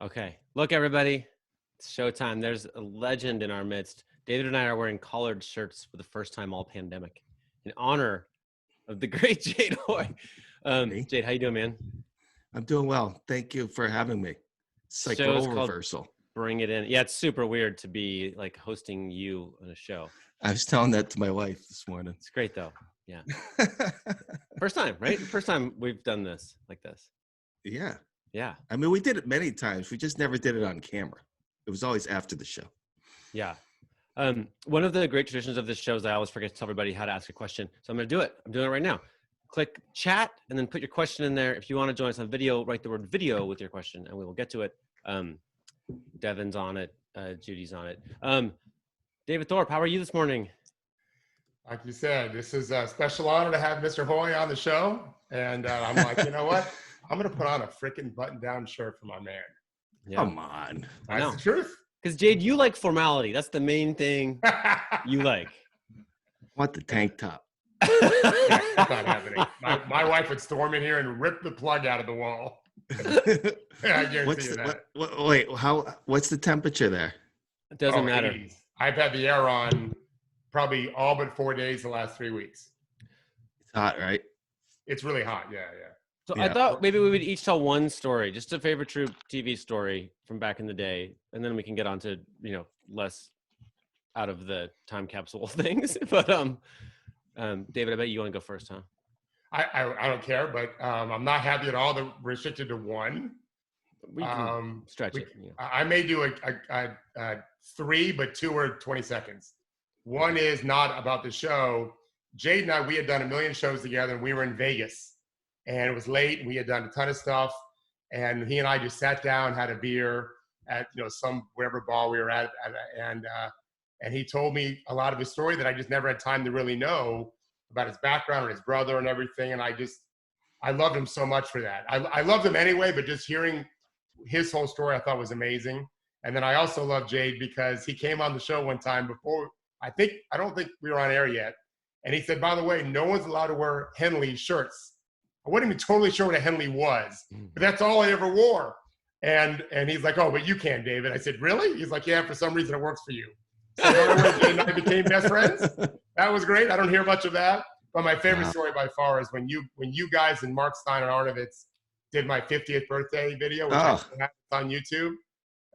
Okay. Look, everybody. It's showtime. There's a legend in our midst. David and I are wearing collared shirts for the first time all pandemic in honor of the great Jade Hoye. Me? Jade, how you doing, man? I'm doing well. Thank you for having me. It's like Show's role called reversal. Bring It In. Yeah, it's super weird to be like hosting you on a show. I was telling that to my wife this morning. It's great though. Yeah. First time, right? First time we've done this like this. Yeah. Yeah. I mean, we did it many times. We just never did it on camera. It was always after the show. Yeah. One of the great traditions of this show is I always forget to tell everybody how to ask a question. So I'm going to do it. I'm doing it right now. Click chat and then put your question in there. If you want to join us on video, write the word video with your question and we will get to it. Devin's on it. Judy's on it. David Thorpe, how are you this morning? Like you said, this is a special honor to have Mr. Hoye on the show. And I'm like, you know what? I'm going to put on a freaking button-down shirt for my man. Yeah. Come on. That's the truth. Because, Jade, you like formality. That's the main thing you like. I want the tank top. It's not happening. My wife would storm in here and rip the plug out of the wall. I guarantee you that. Wait, what's the temperature there? It doesn't matter. 80s. I've had the air on probably all but 4 days the last 3 weeks. It's hot, right? It's really hot. Yeah. So Yeah. I thought maybe we would each tell one story, just a favorite Troop TV story from back in the day, and then we can get on to, less out of the time capsule things. But David, I bet you want to go first, huh? I don't care, but I'm not happy at all that we're restricted to one. We can stretch it. Yeah. I may do a 3, but 2 are 20 seconds. One is not about the show. Jade and I, we had done a million shows together, and we were in Vegas. And it was late, and we had done a ton of stuff. And he and I just sat down, had a beer at some wherever bar we were at, and he told me a lot of his story that I just never had time to really know about his background and his brother and everything. And I loved him so much for that. I loved him anyway, but just hearing his whole story I thought was amazing. And then I also love Jade because he came on the show one time before, I don't think we were on air yet. And he said, by the way, no one's allowed to wear Henley shirts. I wasn't even totally sure what a Henley was, but that's all I ever wore. And he's like, oh, but you can, David. I said, really? He's like, yeah, for some reason it works for you. So Jade and I became best friends. That was great. I don't hear much of that. But my favorite story by far is when you guys and Mark Stein and Arnovitz did my 50th birthday video, which I still have on YouTube.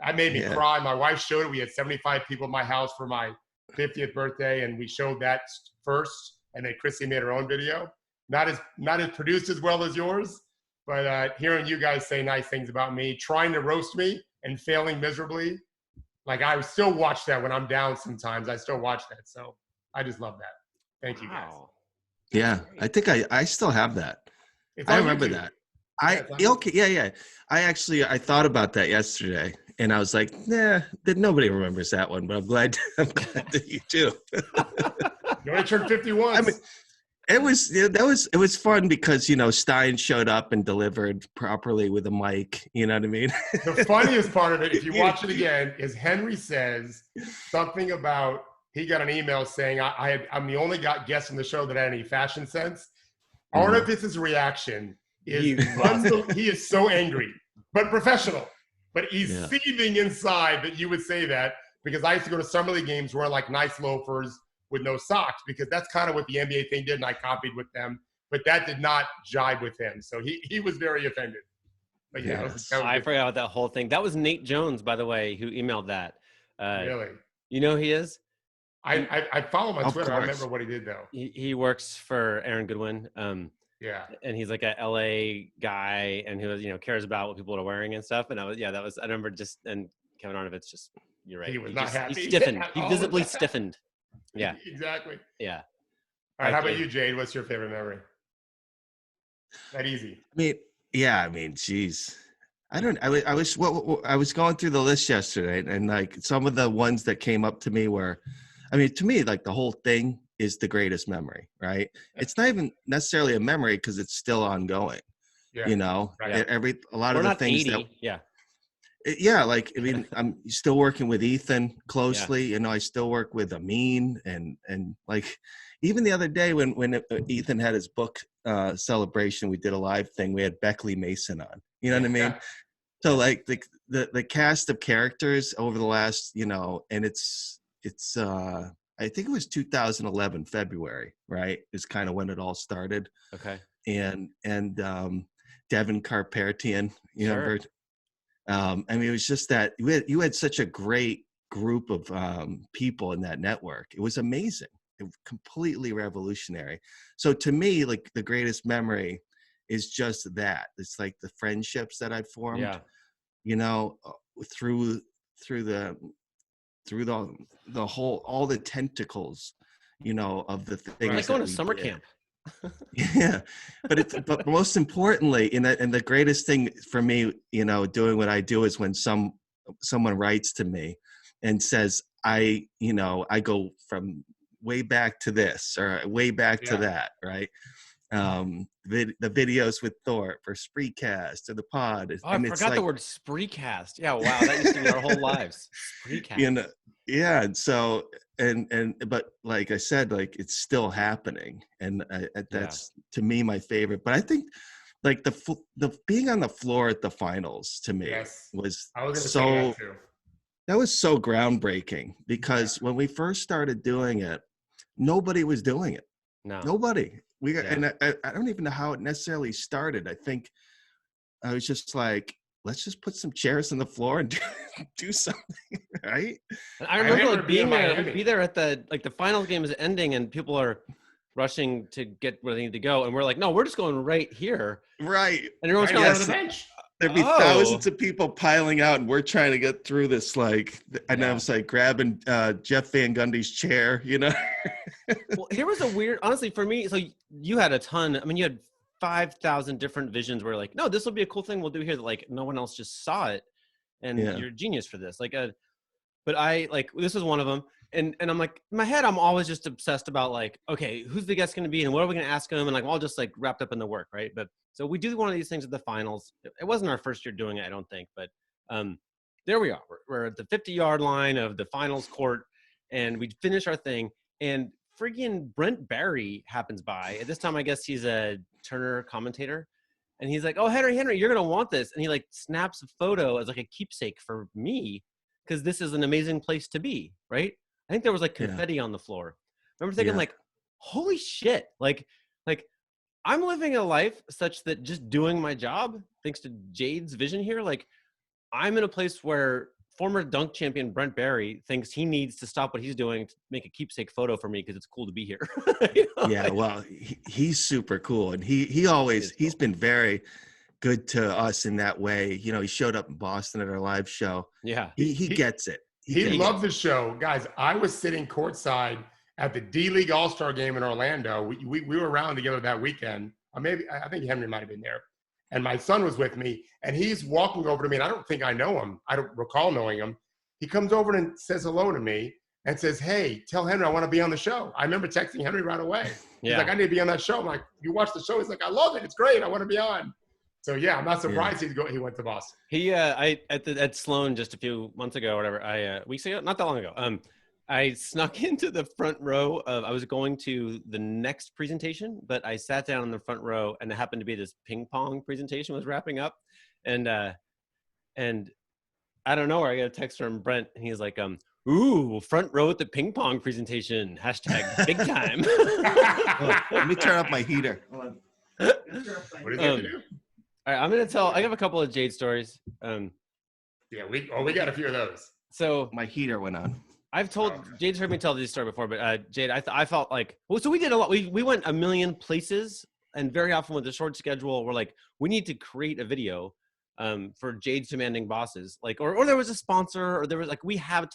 That made me cry. My wife showed it. We had 75 people at my house for my 50th birthday, and we showed that first. And then Chrissy made her own video. Not as produced as well as yours, but hearing you guys say nice things about me, trying to roast me and failing miserably. Like I still watch that when I'm down sometimes. I still watch that. So I just love that. Thank you guys. Yeah, I think I still have that. I remember that. Yeah. I thought about that yesterday, and I was like, nah, nobody remembers that one. But I'm glad that you do. You only turned 51. I mean, it was fun because Stein showed up and delivered properly with a mic. You know what I mean? The funniest part of it, if you watch it again, is Henry says something about he got an email saying I'm the only guest on the show that had any fashion sense. Arnovitz's reaction is he is so angry, but professional. But he's seething inside that you would say that, because I used to go to summer league games wearing like nice loafers with no socks, because that's kind of what the NBA thing did, and I copied with them. But that did not jive with him, so he was very offended. But I forgot about that whole thing. That was Nate Jones, by the way, who emailed that. Really? You know who he is? I follow him on Twitter. I remember what he did though. He works for Aaron Goodwin. Yeah. And he's like a LA guy, and who cares about what people are wearing and stuff. And I remember and Kevin Arnovitz just, you're right. He was not happy. He stiffened. He visibly stiffened. Yeah. Exactly. Yeah. All right. How about you, Jade? What's your favorite memory? That easy. Geez. I was going through the list yesterday, and like some of the ones that came up to me were, to me, like the whole thing is the greatest memory, right? It's not even necessarily a memory because it's still ongoing. Yeah. Right. A lot of the things 80. I'm still working with Ethan closely. I still work with Amin, and like even the other day when Ethan had his book celebration, we did a live thing. We had Beckley Mason on. You know what I mean? So like the cast of characters over the last, and it's I think it was 2011 February, right? Is kind of when it all started. Okay. And Devin Carpathian, Sure. I mean, it was just that you had such a great group of people in that network. It was amazing. It was completely revolutionary. So to me, like the greatest memory is just that. It's like the friendships that I formed, Yeah. through the whole, all the tentacles, of the things Like going that to we summer did. camp. Yeah, but most importantly, and the greatest thing for me, doing what I do is when someone writes to me and says, I go from way back to this or way back to that, right? The videos with Thorpe or Spreecast or the pod, Oh, I and it's forgot the like, word Spreecast. Yeah, wow, that used to be our whole lives. Spreecast. yeah, and so but like I said, like it's still happening, and that's to me my favorite. But I think like the being on the floor at the finals to me Yes. was I was going to say so that too. that was so groundbreaking, because when we first started doing it, nobody was doing it. No. Nobody. Yeah. And I don't even know how it necessarily started. I think I was just like, let's just put some chairs on the floor and do something, right? And I remember like being there, Miami. we'd be there at the final game is ending and people are rushing to get where they need to go, and we're like, no, we're just going right here. Right. And everyone's Right kind down of to the like, bench. There'd be thousands of people piling out, and we're trying to get through this. Like, and I was like grabbing Jeff Van Gundy's chair, Well, here was a weird, honestly, for me. So you had a ton. I mean, you had 5,000 different visions where like, no, this will be a cool thing we'll do here that like no one else just saw it, and you're a genius for this. Like, but I like this was one of them, and I'm like in my head I'm always just obsessed about like, okay, who's the guest going to be and what are we going to ask him, and like all just like wrapped up in the work, right? But so we do one of these things at the finals. It wasn't our first year doing it, I don't think, but there we are. We're at the 50-yard line of the finals court, and we finish our thing, and freaking Brent Barry happens by. At this time, I guess he's a Turner commentator, and he's like, "Oh, Henry, you're gonna want this," and he like snaps a photo as like a keepsake for me, because this is an amazing place to be, right? I think there was like confetti on the floor. I remember thinking like, holy shit, like I'm living a life such that just doing my job, thanks to Jade's vision here, like I'm in a place where former dunk champion Brent Barry thinks he needs to stop what he's doing to make a keepsake photo for me because it's cool to be here. Yeah, well, he's super cool, and he's been very good to us in that way. He showed up in Boston at our live show. Yeah, he gets it. He loved the show, guys. I was sitting courtside at the D-League All-Star game in Orlando. We were around together that weekend. I think Henry might have been there. And my son was with me, and he's walking over to me, and I don't think I know him. I don't recall knowing him. He comes over and says hello to me and says, "Hey, tell Henry I want to be on the show." I remember texting Henry right away. He's like, "I need to be on that show." I'm like, "You watch the show?" He's like, "I love it. It's great. I want to be on." So yeah, I'm not surprised he went to Boston. He at Sloan just a few months ago, or whatever, weeks ago, not that long ago. I snuck into the front row of, I was going to the next presentation, but I sat down in the front row, and it happened to be this ping pong presentation was wrapping up. And I don't know where I got a text from Brent, and he's like, ooh, front row at the ping pong presentation, # big time. Let me turn up my heater. What is that to do? All right, I have a couple of Jade stories. Yeah, we got a few of those. So my heater went on. Jade's heard me tell this story before, but Jade, I felt like, well, so we did a lot. We went a million places, and very often with a short schedule, we're like, we need to create a video for Jade's demanding bosses, like, or there was a sponsor, or there was like, we had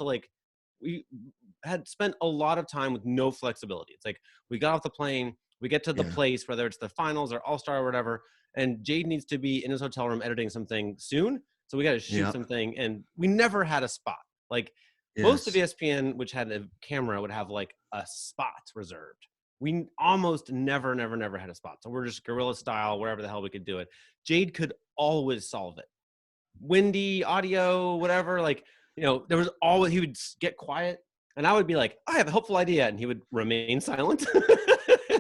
spent a lot of time with no flexibility. It's like, we got off the plane, we get to the place, whether it's the finals or All-Star or whatever, and Jade needs to be in his hotel room editing something soon. So we got to shoot something, and we never had a spot. Like, most of ESPN, which had a camera, would have like a spot reserved. We almost never had a spot. So we're just guerrilla style, wherever the hell we could do it. Jade could always solve it. Windy, audio, whatever. Like, there was always, he would get quiet, and I would be like, I have a helpful idea. And he would remain silent.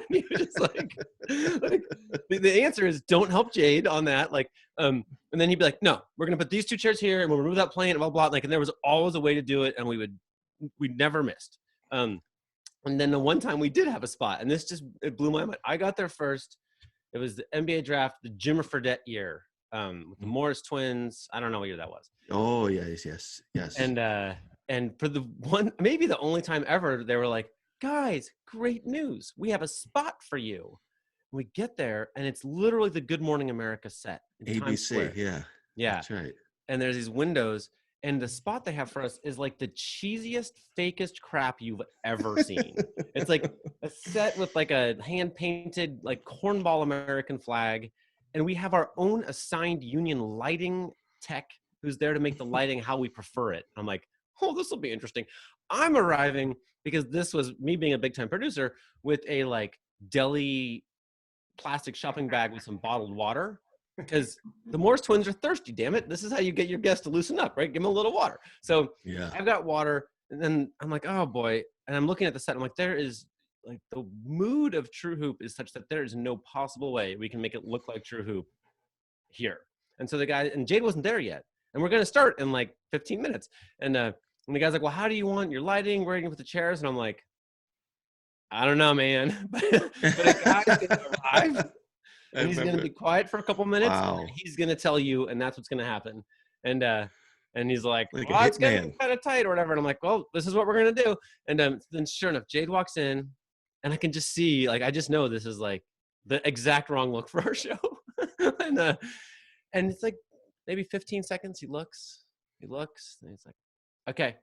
He was just like the answer is don't help Jade on that. Like, and then he'd be like, no, we're gonna put these 2 chairs here, and we'll remove that plane, and blah blah. Like, and there was always a way to do it, and we never missed. And then the one time we did have a spot, and this just it blew my mind. I got there first. It was the NBA draft, the Jimmer Fredette year, with the Morris twins. I don't know what year that was. Oh yes. And for the one, maybe the only time ever, they were like, guys, great news. We have a spot for you. We get there, and it's literally the Good Morning America set. In Times Square. ABC, yeah. That's right. And there's these windows, and the spot they have for us is like the cheesiest, fakest crap you've ever seen. It's like a set with like a hand-painted, like cornball American flag, and we have our own assigned union lighting tech who's there to make the lighting how we prefer it. I'm like, oh, this will be interesting. I'm arriving because this was me being a big-time producer with a like deli plastic shopping bag with some bottled water, because the Morris twins are thirsty, damn it. This is how you get your guests to loosen up, right? Give them a little water. So yeah, I've got water, and then I'm like, oh boy. And I'm looking at the set. I'm like, there is like the mood of TrueHoop is such that there is no possible way we can make it look like TrueHoop here. And so the guy, and Jade wasn't there yet. And we're going to start in like 15 minutes. And the guy's like, well, how do you want your lighting? Where are you going to put the chairs? And I'm like, I don't know, man. but a guy's going to arrive, and he's going to be quiet for a couple minutes. Wow. And he's going to tell you, and that's what's going to happen. And he's like well, it's getting kind of tight or whatever. And I'm like, well, this is what we're going to do. And then sure enough, Jade walks in, and I can just see, like, I just know this is like the exact wrong look for our show. And it's like maybe 15 seconds. He looks, and he's like, okay,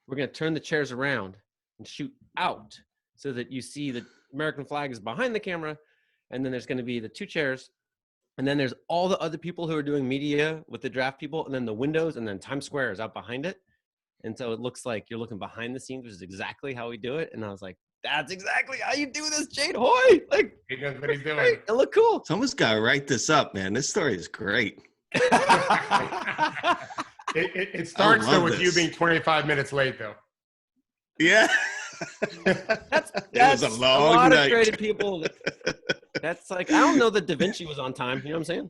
we're going to turn the chairs around and shoot out so that you see the American flag is behind the camera. And then there's going to be the 2 chairs. And then there's all the other people who are doing media with the draft people, and then the windows, and then Times Square is out behind it. And so it looks like you're looking behind the scenes, which is exactly how we do it. And I was like, that's exactly how you do this, Jade Hoye. Like, he knows what he's doing. Great. It looked cool. Someone's got to write this up, man. This story is great. It starts though with this. you being 25 minutes late, though. Yeah. That's it was a long lot night. of creative people. That's like, I don't know that Da Vinci was on time. You know what I'm saying?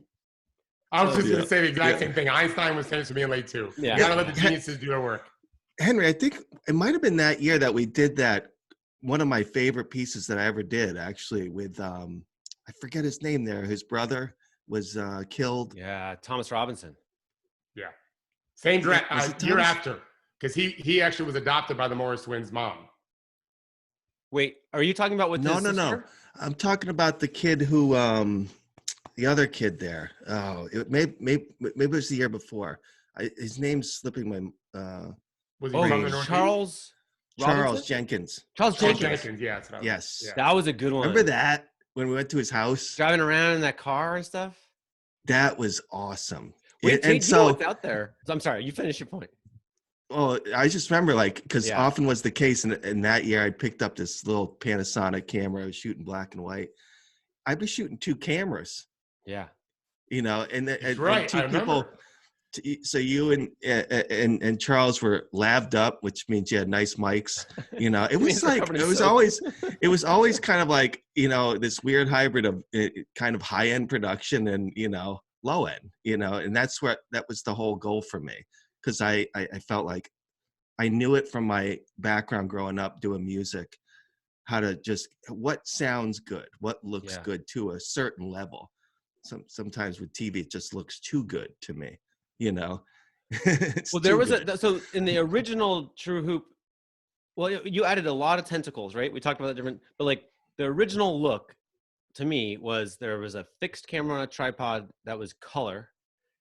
I was just going to say the exact same thing. Einstein was famous for being late too. Yeah. You got to let the geniuses do their work. Henry, I think it might have been that year that we did that. One of my favorite pieces that I ever did, actually, with I forget his name there. His brother was killed. Yeah, Thomas Robinson. Yeah. Same draft year Thomas? after, because he actually was adopted by the Morris twins' mom. Wait, are you talking about with his sister? No. I'm talking about the kid who, the other kid there. Oh, maybe it was the year before. His name's slipping my. Was he from the Northeast? Charles Jenkins. Charles Jenkins. Yeah, that's what Yes. Yeah. That was a good one. Remember that when we went to his house? Driving around in that car and stuff. That was awesome. Wait, And you so know what's out there? I'm sorry, you finish your point. well, I just remember, like, because often was the case in that year, I picked up this little Panasonic camera. I was shooting black and white. I'd be shooting 2 cameras. Yeah. You know, and 2 people. So you and Charles were laved up, which means you had nice mics. You know, it was like it was always kind of like, you know, this weird hybrid of kind of high end production and, you know, low end. You know, and that was the whole goal for me, because I felt like I knew it from my background growing up doing music, how to just what sounds good, what looks good to a certain level. Sometimes with TV it just looks too good to me. You know, well, there was so in the original TrueHoop, well, you added a lot of tentacles, right? We talked about that different, but like the original look to me was there was a fixed camera on a tripod that was color,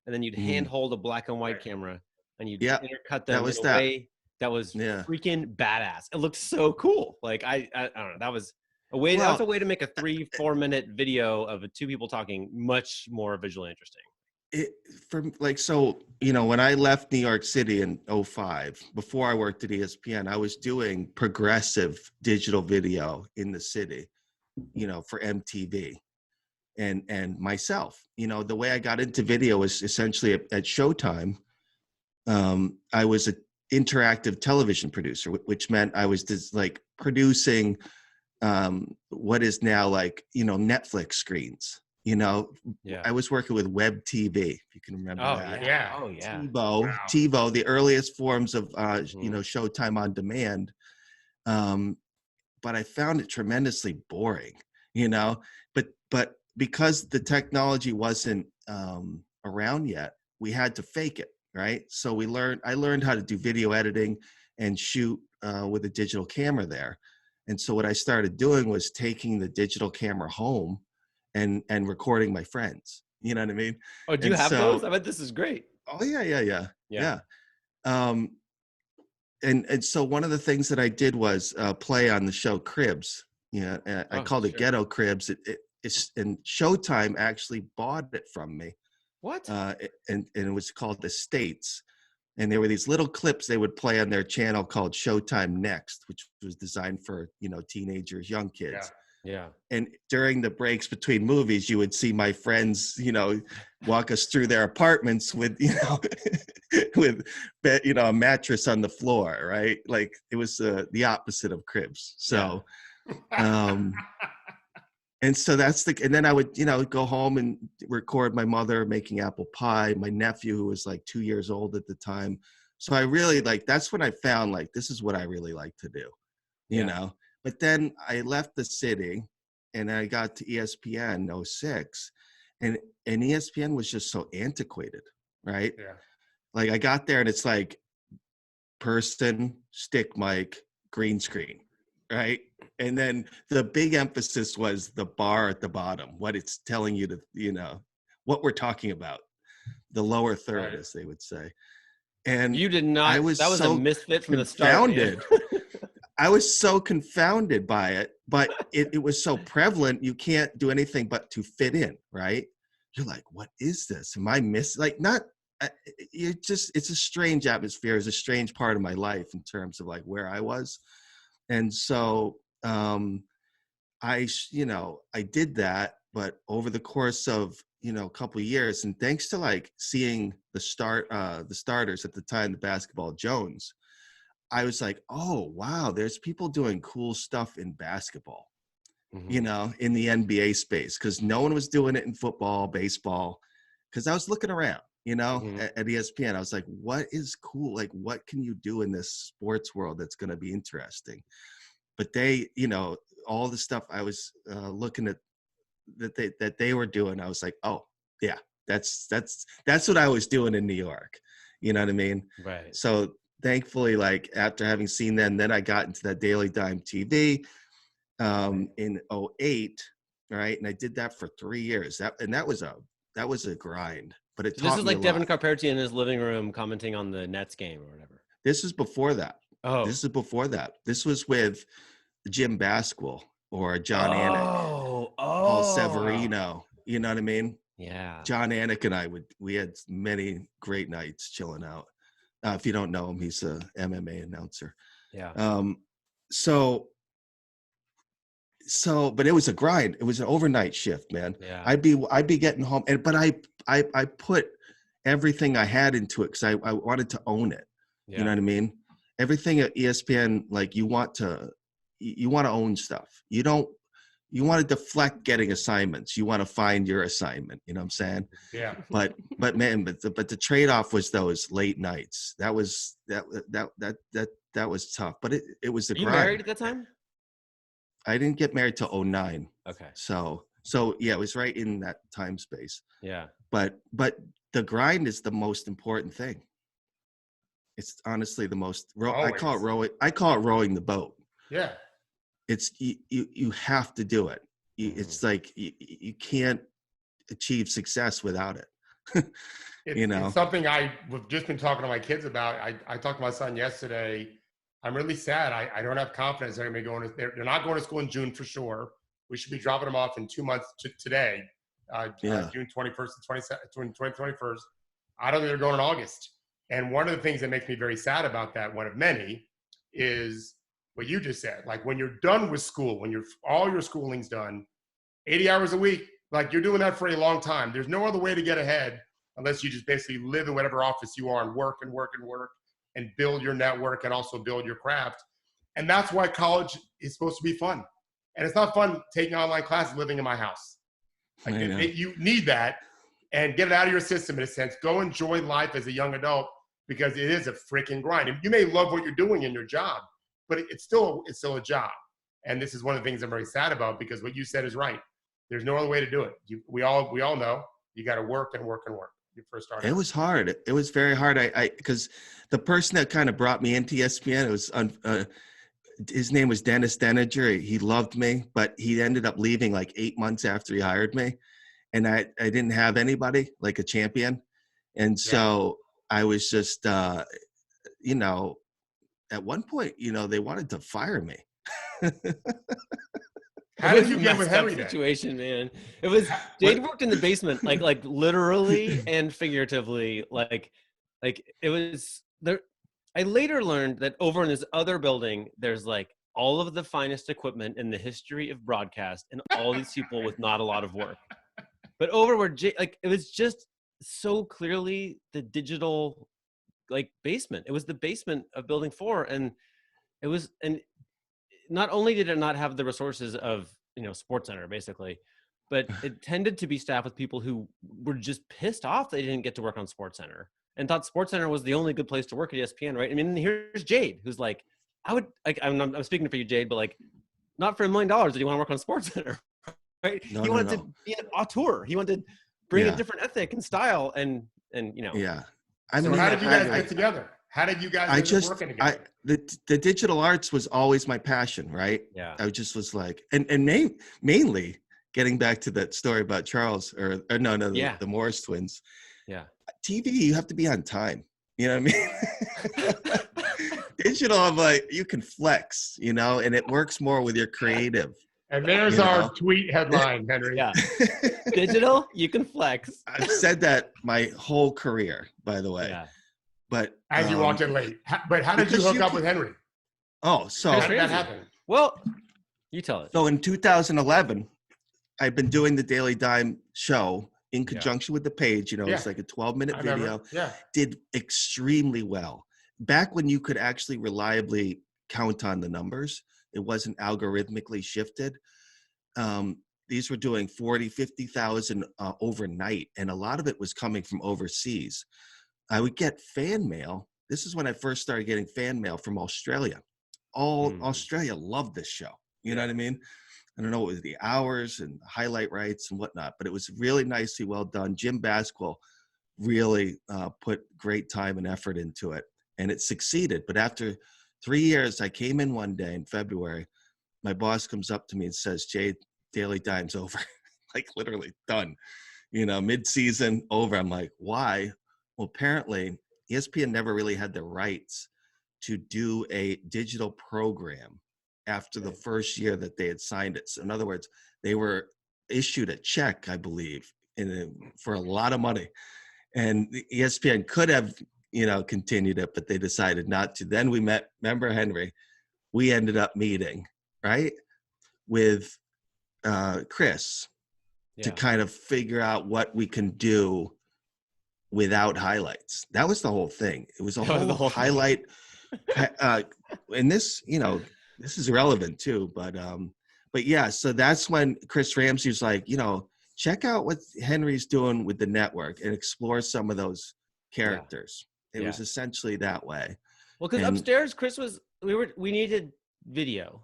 and then you'd hand hold a black and white camera, and you'd intercut them in a way that was freaking badass. It looked so cool. Like I don't know, that was a way. That was a way to make a 3-4 minute video of 2 people talking much more visually interesting. So, you know, when I left New York City in 2005, before I worked at ESPN, I was doing progressive digital video in the city, you know, for MTV and myself. You know, the way I got into video was essentially at Showtime. I was an interactive television producer, which meant I was just like producing what is now like, Netflix screens. Yeah. I was working with Web TV, if you can remember that. Yeah. Oh yeah. TiVo, the earliest forms of Mhm. Showtime on demand. But I found it tremendously boring, but because the technology wasn't around yet, we had to fake it, right? So I learned how to do video editing and shoot with a digital camera there. And so what I started doing was taking the digital camera home and recording my friends. You know what I mean? Oh, do you And have so, those? I bet this is great. oh yeah. Yeah. Um, and so one of the things that I did was play on the show Cribs. I Oh, called it sure. Ghetto Cribs. It's and Showtime actually bought it from me, What? and it was called The States. And there were these little clips they would play on their channel called Showtime Next, which was designed for teenagers, young kids. Yeah. And during the breaks between movies, you would see my friends, walk us through their apartments with, with, a mattress on the floor, right? Like it was the opposite of Cribs. So, and so and then I would, go home and record my mother making apple pie, my nephew who was like 2 years old at the time. So I really that's when I found like, this is what I really like to do, But then I left the city and I got to ESPN in 06 and ESPN was just so antiquated, right? Yeah. Like I got there and it's like person, stick mic, green screen, right? And then the big emphasis was the bar at the bottom, what it's telling you to, what we're talking about, the lower third, as they would say. And you did not. I was that was so a misfit from the start. confounded. I was so confounded by it, but it was so prevalent. You can't do anything but to fit in, right? You're like, what is this? Am I missing? Like, not. It's a strange atmosphere. It's a strange part of my life in terms of like where I was, and so I did that, but over the course of a couple of years, and thanks to like seeing the starters at the time, the Basketball Jones, I was like, oh wow, there's people doing cool stuff in basketball, Mhm. in the NBA space, because no one was doing it in football, baseball, because I was looking around. Mhm. At ESPN, I was like, what is cool? Like, what can you do in this sports world that's going to be interesting? But they, all the stuff I was looking at that they were doing, I was like, oh yeah, that's what I was doing in New York. You know what I mean? Right. So thankfully, like after having seen them, then I got into that Daily Dime TV in 08, right? And I did that for 3 years. That was a grind, but it So this taught is me a like Devin lot. Carperti in his living room commenting on the Nets game or whatever. This is before that. Oh. This was with Jim Basquill or John Anik, Oh. Paul Severino. You know what I mean? Yeah. John Anik and we had many great nights chilling out. If you don't know him, he's a MMA announcer. Yeah. But it was a grind. It was an overnight shift, man. Yeah. I'd be getting home, but I put everything I had into it because I wanted to own it. Yeah. You know what I mean? Everything at ESPN, like you want to own stuff. You want to deflect getting assignments. You want to find your assignment. You know what I'm saying? Yeah. But the trade-off was those late nights. That was tough. But it was a Are you grind. married at that time? I didn't get married till 09. Okay. So yeah, it was right in that time space. Yeah. But the grind is the most important thing. It's honestly the most. I call it rowing. I call it rowing the boat. Yeah. It's you have to do it. It's like you can't achieve success without it. It's something I've just been talking to my kids about. I talked to my son yesterday. I'm really sad. I don't have confidence they're going to be going. They're not going to school in June for sure. We should be dropping them off in 2 months today, June 21st to 21st. I don't think they're going in August. And one of the things that makes me very sad about that, one of many, is what you just said. Like when you're done with school, when all your schooling's done, 80 hours a week, like you're doing that for a long time. There's no other way to get ahead unless you just basically live in whatever office you are and work and build your network and also build your craft. And that's why college is supposed to be fun. And it's not fun taking online classes living in my house. Like you need that and get it out of your system in a sense. Go enjoy life as a young adult because it is a freaking grind. And you may love what you're doing in your job, but it's still a job. And this is one of the things I'm very sad about because what you said is right. There's no other way to do it. We all know you got to work and work and work. You first start. It was hard. It was very hard. Because the person that kind of brought me into ESPN, it was his name was Dennis Denninger. He loved me, but he ended up leaving like 8 months after he hired me. And I didn't have anybody like a champion. And so I was just, you know, at one point, you know, they wanted to fire me. How did you get with Henry? Situation, man. It was Jade worked in the basement, like literally and figuratively. Like it was there. I later learned that over in this other building, there's like all of the finest equipment in the history of broadcast, and all these people with not a lot of work. But over where it was just so clearly the digital like basement. It was the basement of Building 4, and it was not only did it not have the resources of, you know, SportsCenter basically, but it tended to be staffed with people who were just pissed off they didn't get to work on SportsCenter and thought SportsCenter was the only good place to work at ESPN, right? I mean, here's Jade, who's like, I'm speaking for you, Jade, but like, not for $1 million did you want to work on SportsCenter, right? He wanted to be an auteur. He wanted to bring a different ethic and style, and you know. Yeah. So how did you guys get together? How did you guys end up working together? The digital arts was always my passion, right? Yeah. I just was like, and mainly getting back to that story about Charles the Morris twins. Yeah. TV, you have to be on time. You know what I mean? Digital, I'm like, you can flex, you know, and it works more with your creative. And there's our tweet headline, Henry. Yeah. Digital, you can flex. I've said that my whole career, by the way. Yeah. But as you walked in late. But how did you hook up with Henry? Oh, so how did that happen? Well, you tell it. So in 2011, I've been doing the Daily Dime show in conjunction with the page. You know, it's like a 12-minute video. Yeah. Did extremely well. Back when you could actually reliably count on the numbers, it wasn't algorithmically shifted. These were doing 40, 50,000 overnight, and a lot of it was coming from overseas. I would get fan mail. This is when I first started getting fan mail from Australia. Australia loved this show. You know what I mean? I don't know, it was the hours and highlight rights and whatnot, but it was really nicely well done. Jim Basquill really put great time and effort into it, and it succeeded. But after 3 years, I came in one day in February. My boss comes up to me and says, "Jade, Daily Dime's over." Like literally done. You know, mid-season over. I'm like, why? Well, apparently ESPN never really had the rights to do a digital program after the first year that they had signed it. So in other words, they were issued a check, I believe, for a lot of money. And the ESPN could have, you know, continued it, but they decided not to. Then we met, remember Henry, we ended up meeting, right, with Chris to kind of figure out what we can do without highlights. That was the whole thing. It was a whole highlight. And this, you know, this is relevant too, but yeah, so that's when Chris Ramsey was like, you know, check out what Henry's doing with the network and explore some of those characters. It was essentially that way. Well, because upstairs, Chris we needed video,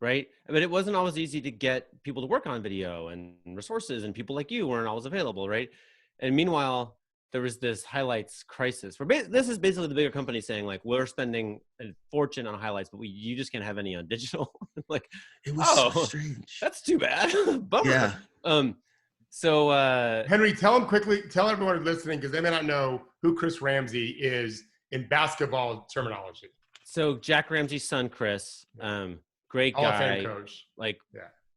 right? But it wasn't always easy to get people to work on video, and resources and people like you weren't always available, right? And meanwhile, there was this highlights crisis. This is basically the bigger company saying, like, we're spending a fortune on highlights, but you just can't have any on digital. Like, it was so strange. That's too bad. Bummer. Yeah. So Henry, tell everyone who's listening, because they may not know who Chris Ramsey is in basketball terminology. So Jack Ramsey's son, Chris, great Hall of guy, Fame coach, like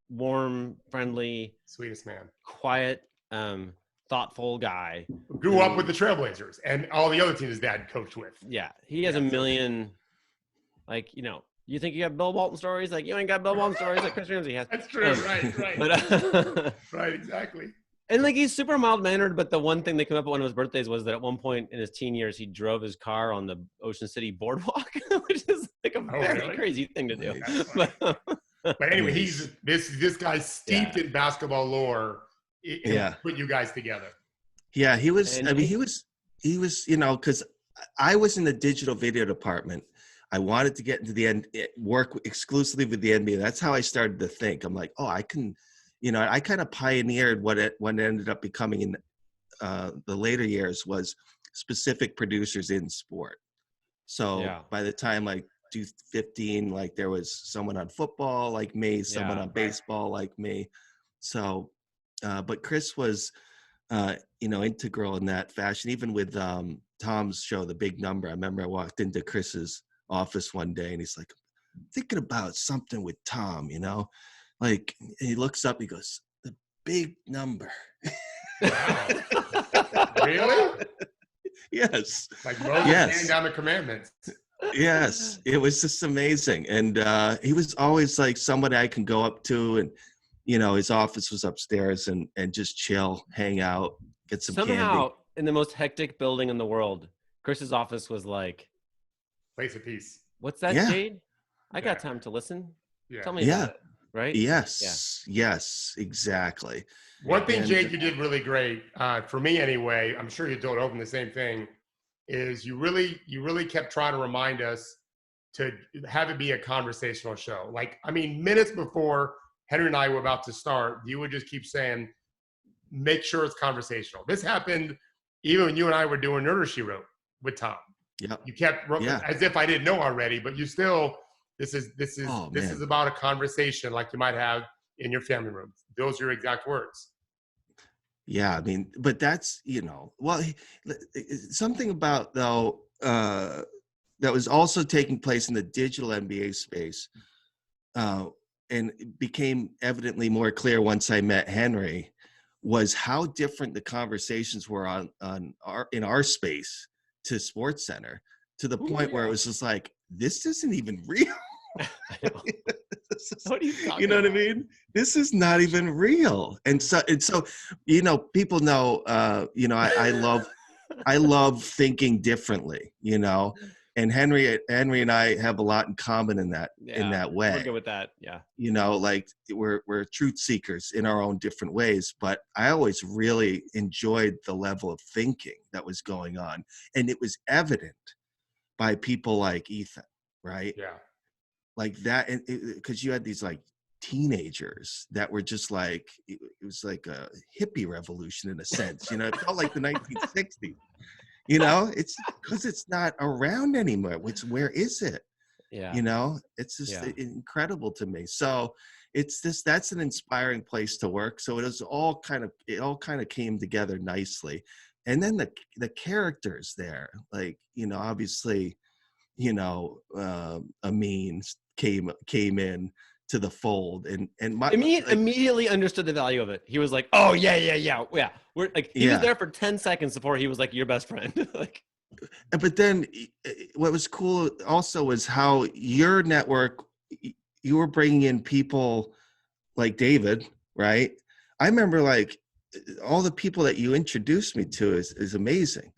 warm, friendly, sweetest man, quiet, thoughtful guy. Grew up with the Trailblazers and all the other teams his dad coached with. Yeah, he has a million, like, you know, you think you have Bill Walton stories? Like, you ain't got Bill Walton stories like Chris Ramsey has. That's true, right. But, right, exactly. And like, he's super mild-mannered, but the one thing that came up at one of his birthdays was that at one point in his teen years, he drove his car on the Ocean City boardwalk, which is like a very crazy thing to do. But anyway, he's this guy's steeped Yeah. in basketball lore. Yeah. Put you guys together. Yeah, he was. And I mean, he was. You know, because I was in the digital video department. I wanted to get into the end, work exclusively with the NBA. That's how I started to think. I'm like, oh, I can. You know, I kind of pioneered what it ended up becoming in the later years was specific producers in sport. So by the time like 2015, like there was someone on football like me, someone on baseball like me. So, but Chris was, you know, integral in that fashion, even with Tom's show, The Big Number. I remember I walked into Chris's office one day and he's like, thinking about something with Tom, you know, like he looks up, he goes, The Big Number. Wow. Really? Yes. Like Moses handing down the commandments. Yes, it was just amazing. And he was always like somebody I can go up to, and you know, his office was upstairs, and just chill, hang out, get some somehow candy. In the most hectic building in the world, Chris's office was like place of peace. What's that, Yeah. Jade? I got time to listen. Yeah. Tell me about it, right? Yes, exactly. One thing, Jade, you did really great, for me anyway, I'm sure you told Open the same thing, is you really kept trying to remind us to have it be a conversational show. Like, I mean, minutes before Henry and I were about to start, you would just keep saying, make sure it's conversational. This happened even when you and I were doing Nerder She Wrote with Tom. Yeah. You kept as if I didn't know already, but you still, this is about a conversation like you might have in your family room. Those are your exact words. Yeah, I mean, but that's, you know, well, something about though that was also taking place in the digital NBA space, and it became evidently more clear once I met Henry, was how different the conversations were in our space to SportsCenter, to the point where it was just like, this isn't even real. What are you talking you know about? what I mean? This is not even real. And so, you know, people know, you know, I love thinking differently, you know, and Henry and I have a lot in common in that way. We're good with that. Yeah. You know, like we're truth seekers in our own different ways, but I always really enjoyed the level of thinking that was going on. And it was evident by people like Ethan, right? Yeah. Like that, because you had these like teenagers that were just like, it was like a hippie revolution in a sense, you know, it felt like the 1960s, you know, it's because it's not around anymore. Where is it? Yeah. You know, it's just incredible to me. So that's an inspiring place to work. So it all kind of came together nicely. And then the characters there, like, you know, obviously, you know, Amin came in to the fold, and immediately understood the value of it. He was like, "Oh yeah." We're like, he was there for 10 seconds before he was like your best friend. Like, but then what was cool also was how your network, you were bringing in people like David, right? I remember like all the people that you introduced me to is amazing.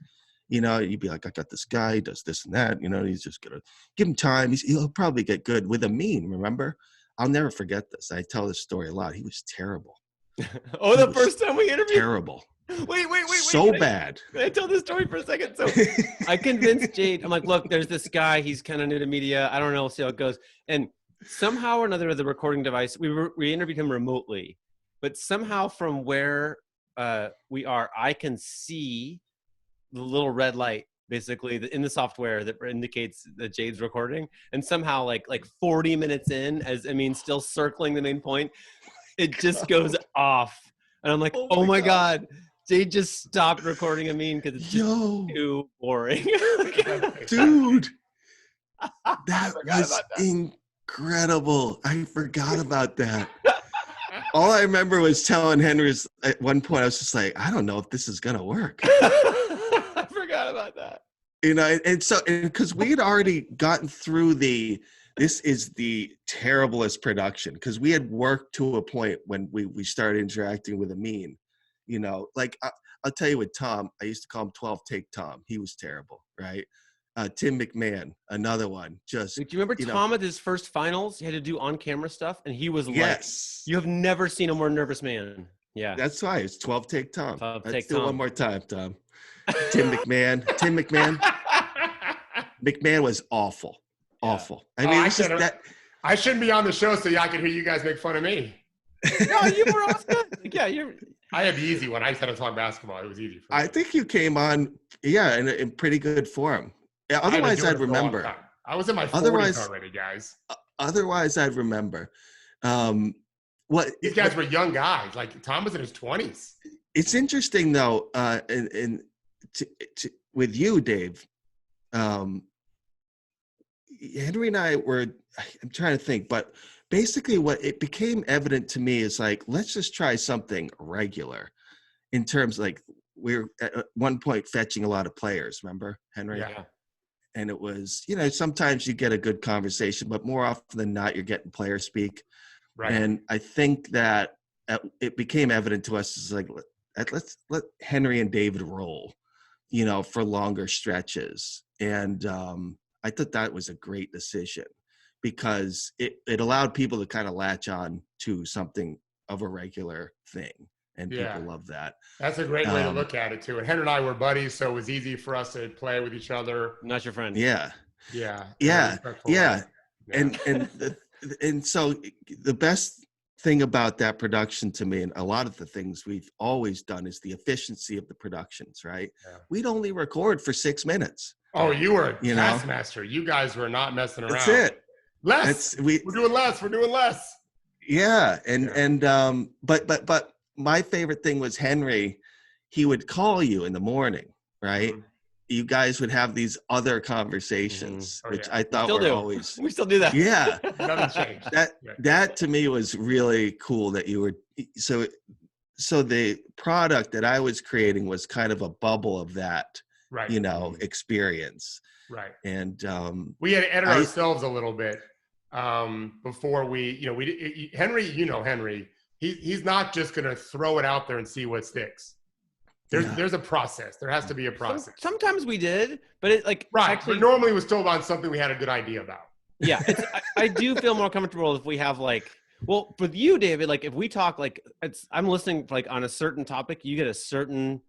You know, you'd be like, I got this guy, he does this and that. You know, he's just going to give him time. He'll probably get good. With Amin, remember? I'll never forget this. I tell this story a lot. He was terrible. The first time we interviewed? Terrible. Wait. So bad. Can I tell this story for a second? So I convinced Jade. I'm like, look, there's this guy. He's kind of new to media. I don't know. We'll see how it goes. And somehow or another, the recording device, we interviewed him remotely. But somehow from where we are, I can see the little red light basically in the software that indicates that Jade's recording, and somehow like 40 minutes in, as I mean still circling the main point, it just goes off, and I'm like, oh my god, Jade just stopped recording Amin because it's just too boring. Dude, that was incredible. I forgot about that. All I remember was telling Henry at one point, I was just like, I don't know if this is gonna work. I forgot about that. You know, and so because we had already gotten through this is the terriblest production, because we had worked to a point when we started interacting with Amin. You know, like I'll tell you with Tom, I used to call him 12 Take Tom. He was terrible, right? Tim McMahon, another one. Just Do you remember Tom at his first finals? He had to do on-camera stuff, and he was yes. like, "You have never seen a more nervous man." Yeah, That's why it's 12 take Tom. 12 Let's take do it Tom. one more time, Tom. Tim McMahon. McMahon was awful. Yeah. Awful. I mean, I shouldn't be on the show so I can hear you guys make fun of me. No, you were always good. Yeah, I had the easy one. I just had to talk basketball. It was easy for me. I think you came on, in pretty good form. Yeah, otherwise, I'd remember. I was in my 40s already, guys. Otherwise, I'd remember. These guys were young guys. Like Tom was in his 20s. It's interesting though, with you, Dave. Henry and I were. I'm trying to think, but basically, what it became evident to me is like, let's just try something regular. In terms like we're at one point fetching a lot of players. Remember, Henry? Yeah. And it was, sometimes you get a good conversation, but more often than not, you're getting player speak. Right. And I think that it became evident to us is like, let's let Henry and David roll, for longer stretches. And I thought that was a great decision because it allowed people to kind of latch on to something of a regular thing. And people love that. That's a great way to look at it too. And Henry and I were buddies, so it was easy for us to play with each other. Not your friend. Yeah. Yeah. Yeah. And so the best thing about that production to me, and a lot of the things we've always done, is the efficiency of the productions, right? Yeah. We'd only record for 6 minutes. Oh, you were a taskmaster. You guys were not messing around. That's it. We're doing less. We're doing less. Yeah. But my favorite thing was Henry. He would call you in the morning, right? Mm-hmm. You guys would have these other conversations, which I thought were always. We still do that. Yeah. Nothing changed. That to me was really cool that you were. So the product that I was creating was kind of a bubble of that, right. Experience. Right. And we had to edit ourselves a little bit before we, Henry, Henry, he's not just going to throw it out there and see what sticks. There's a process. There has to be a process. Sometimes we did, but it actually, but normally it was still on something we had a good idea about. Yeah, I do feel more comfortable if we have with you, David. If we talk I'm listening on a certain topic, you get a certain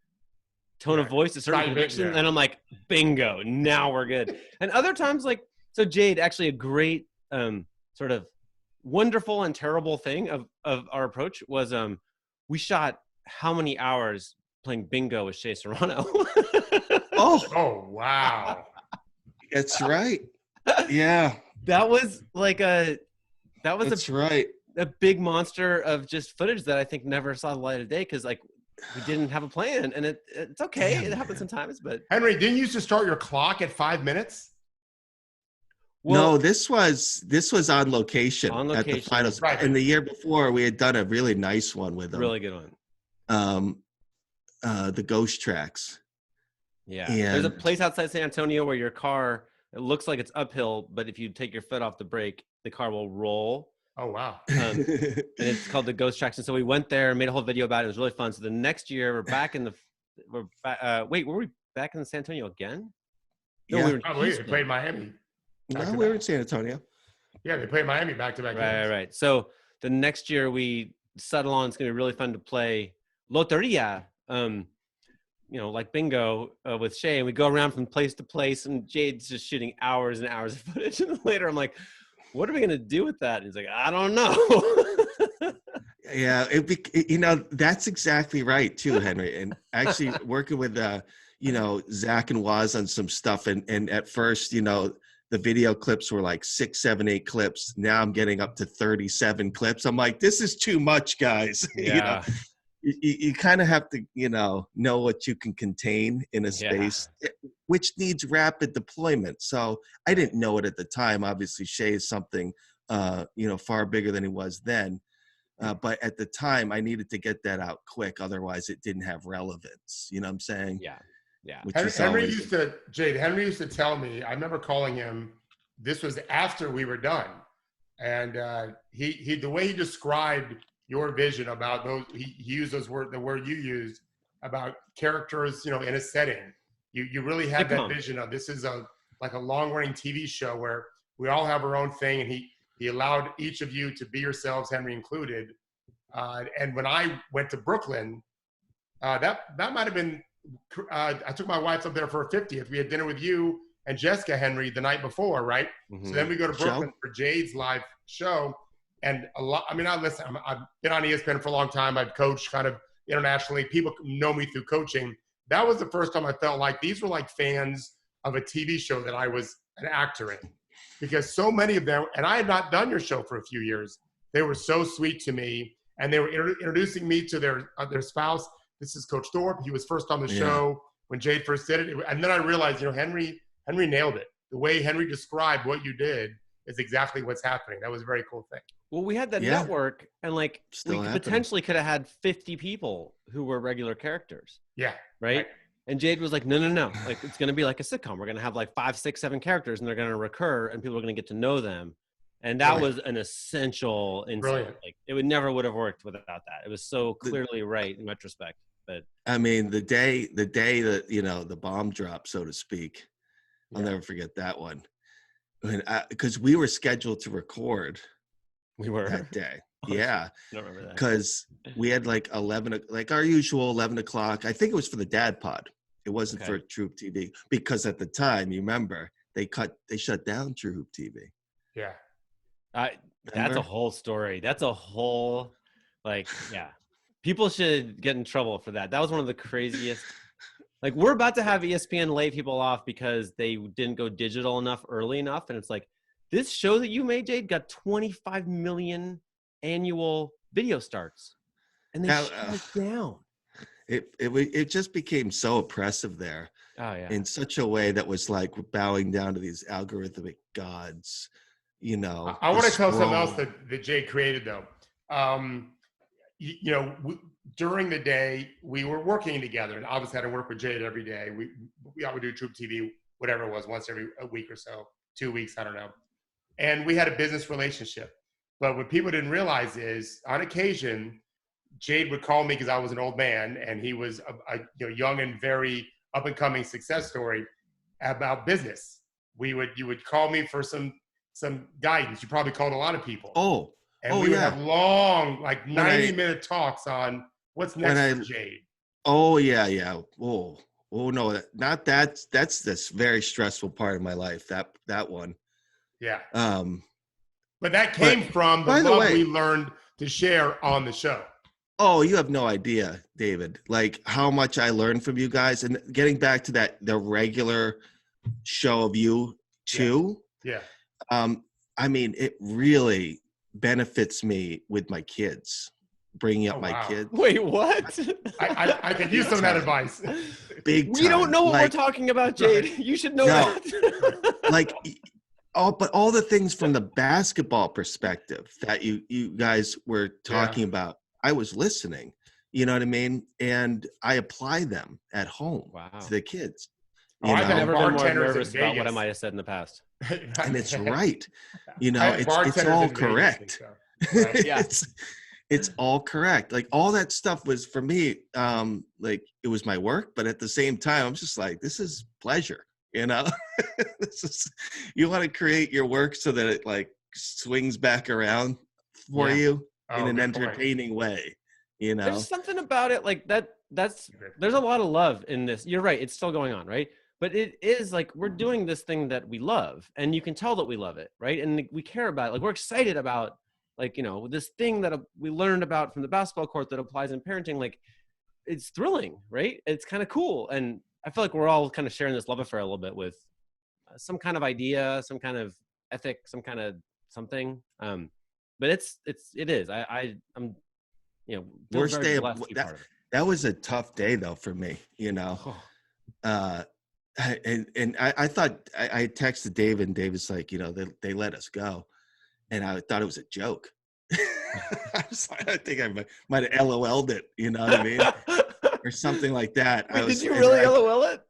tone of voice, a certain conviction, and I'm like, bingo, now we're good. And other times, so Jade, actually a great sort of wonderful and terrible thing of our approach was we shot how many hours playing bingo with Shea Serrano. Oh, wow. That's right. Yeah. That was a big monster of just footage that I think never saw the light of day because we didn't have a plan, and it's okay. It happens sometimes, but Henry, didn't you used to start your clock at 5 minutes? Well, no, this was on location at the finals. Right. And the year before, we had done a really nice one with them. Really good one. The ghost tracks. Yeah. There's a place outside San Antonio where your car, it looks like it's uphill, but if you take your foot off the brake, the car will roll. Oh, wow. And it's called the ghost tracks. And so we went there and made a whole video about it. It was really fun. So the next year we're back were we back in San Antonio again? No, yeah. we were they played Miami. No, we were in San Antonio. Yeah, they played Miami back-to-back games. Right. So the next year we settle on, it's going to be really fun to play Loteria, like bingo with Shea. And we go around from place to place, and Jade's just shooting hours and hours of footage. And later I'm like, what are we going to do with that? And he's like, I don't know. Yeah, that's exactly right too, Henry. And actually working with, Zach and Waz on some stuff. And at first, the video clips were 6, 7, 8 clips. Now I'm getting up to 37 clips. I'm like, this is too much, guys. Yeah. You kind of have to, know what you can contain in a space, which needs rapid deployment. So I didn't know it at the time. Obviously, Shea is something, far bigger than he was then. But at the time, I needed to get that out quick. Otherwise, it didn't have relevance. You know what I'm saying? Yeah. Yeah. Henry used to tell me, I remember calling him, this was after we were done. And the way he described your vision about those, he used the word you used about characters, in a setting. You really had that vision of this is a like a long-running TV show where we all have our own thing, and he allowed each of you to be yourselves, Henry included. And when I went to Brooklyn, that might have been, I took my wife up there for her 50th. We had dinner with you and Jessica, Henry, the night before, right? Mm-hmm. So then we go to Brooklyn for Jade's live show. And I've been on ESPN for a long time. I've coached kind of internationally. People know me through coaching. That was the first time I felt like these were like fans of a TV show that I was an actor in. Because so many of them, and I had not done your show for a few years, they were so sweet to me. And they were introducing me to their spouse. This is Coach Thorpe. He was first on the show when Jade first did it. And then I realized, Henry nailed it. The way Henry described what you did is exactly what's happening. That was a very cool thing. Well, we had that network, and like Still we happening. potentially could have had 50 people who were regular characters. Yeah. Right? And Jade was like, no. Like, it's going to be like a sitcom. We're going to have like 5, 6, 7 characters, and they're going to recur, and people are going to get to know them. And that was an essential insight. Like, it would have worked without that. It was so clearly right in retrospect. But I mean, the day that, the bomb dropped, so to speak, I'll never forget that one. Because we were scheduled to record that day. Yeah. I don't remember that. Because we had like 11, like our usual 11 o'clock. I think it was for the Dad Pod. It wasn't for TrueHoop TV, because at the time, you remember, they shut down TrueHoop TV. Yeah. That's a whole story. That's a whole, people should get in trouble for that. That was one of the craziest. Like, we're about to have ESPN lay people off because they didn't go digital enough early enough. And it's like, this show that you made, Jade, got 25 million annual video starts, and they shut it down. It just became so oppressive there. Oh, yeah. In such a way that was like bowing down to these algorithmic gods. I want to tell something else that Jay created, though. During the day, we were working together, and obviously had to work with Jade every day. We would do TrueHoop TV, whatever it was, once every a week or so, 2 weeks, I don't know. And we had a business relationship. But what people didn't realize is, on occasion, Jade would call me because I was an old man, and he was a young and very up-and-coming success story about business. You would call me for some guidance. You probably called a lot of people. And we would have long, like 90-minute talks on what's next for Jade. Oh, yeah. Oh, no, not that. That's this very stressful part of my life, that one. Yeah. But that came from the love we learned to share on the show. Oh, you have no idea, David, like how much I learned from you guys. And getting back to the regular show of you too. Yeah. I mean, it really benefits me with my kids, bringing up my kids. Wait, what? I could use some of that advice. Big time. We don't know what we're talking about, Jade. You should know that. But all the things from the basketball perspective that you guys were talking about, I was listening, you know what I mean? And I apply them at home to the kids. I've never been more nervous about what I might have said in the past. And it's right. It's all correct. It's all correct. Like, all that stuff was, for me, like, it was my work, but at the same time, I'm just like, this is pleasure, This is, you want to create your work so that it like swings back around for you in an entertaining way, There's something about it like that. There's a lot of love in this. You're right. It's still going on, right? But it is like, we're doing this thing that we love, and you can tell that we love it, right? And we care about it. Like, we're excited about, like, this thing that we learned about from the basketball court that applies in parenting. Like, it's thrilling, right? It's kind of cool. And I feel like we're all kind of sharing this love affair a little bit with some kind of idea, some kind of ethic, some kind of something. But it is. I'm, worst day of that was a tough day though for me, And I thought I texted Dave, and Dave was like, they let us go, and I thought it was a joke. I think I might have LOL'd it, you know what I mean, or something like that. Wait, did you really LOL it?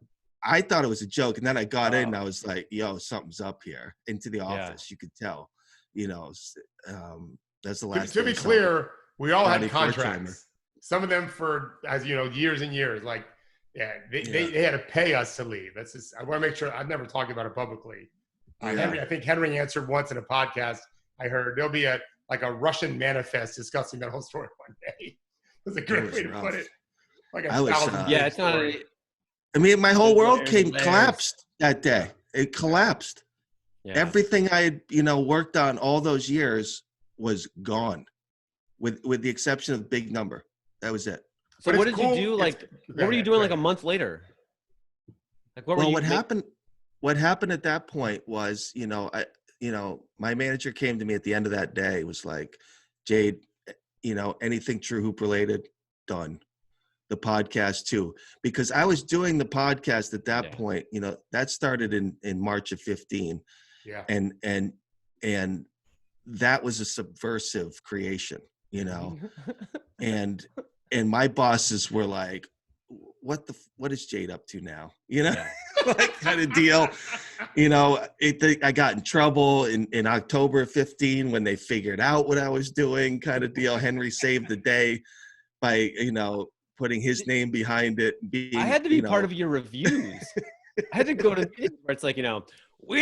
I thought it was a joke, and then I got in, and I was like, "Yo, something's up here." Into the office, you could tell. That's the last. To be clear, we all had contracts. Some of them for, as you know, years and years. Like Yeah, they had to pay us to leave. That's just, I want to make sure. I've never talked about it publicly. Henry, I think Henry answered once in a podcast I heard. There'll be a Russian manifest discussing that whole story one day. That's a great way to put it. Like a thousand. Yeah, it's not. I mean, my whole world layers. collapsed that day. It collapsed. Yeah. Everything I had, worked on all those years was gone, with the exception of Big Number. That was it. So what did you do? Like, what were you doing like a month later? Like, what happened? What happened at that point was, my manager came to me at the end of that day. Was like, Jade, anything TrueHoop related, done. The podcast too, because I was doing the podcast at that point. That started in March of 15. Yeah. And that was a subversive creation, and my bosses were like, what is Jade up to now? Like kind of deal. I got in trouble in October of 15 when they figured out what I was doing, kind of deal. Henry saved the day by, putting his name behind it. I had to be part of your reviews. I had to go to where it's like, we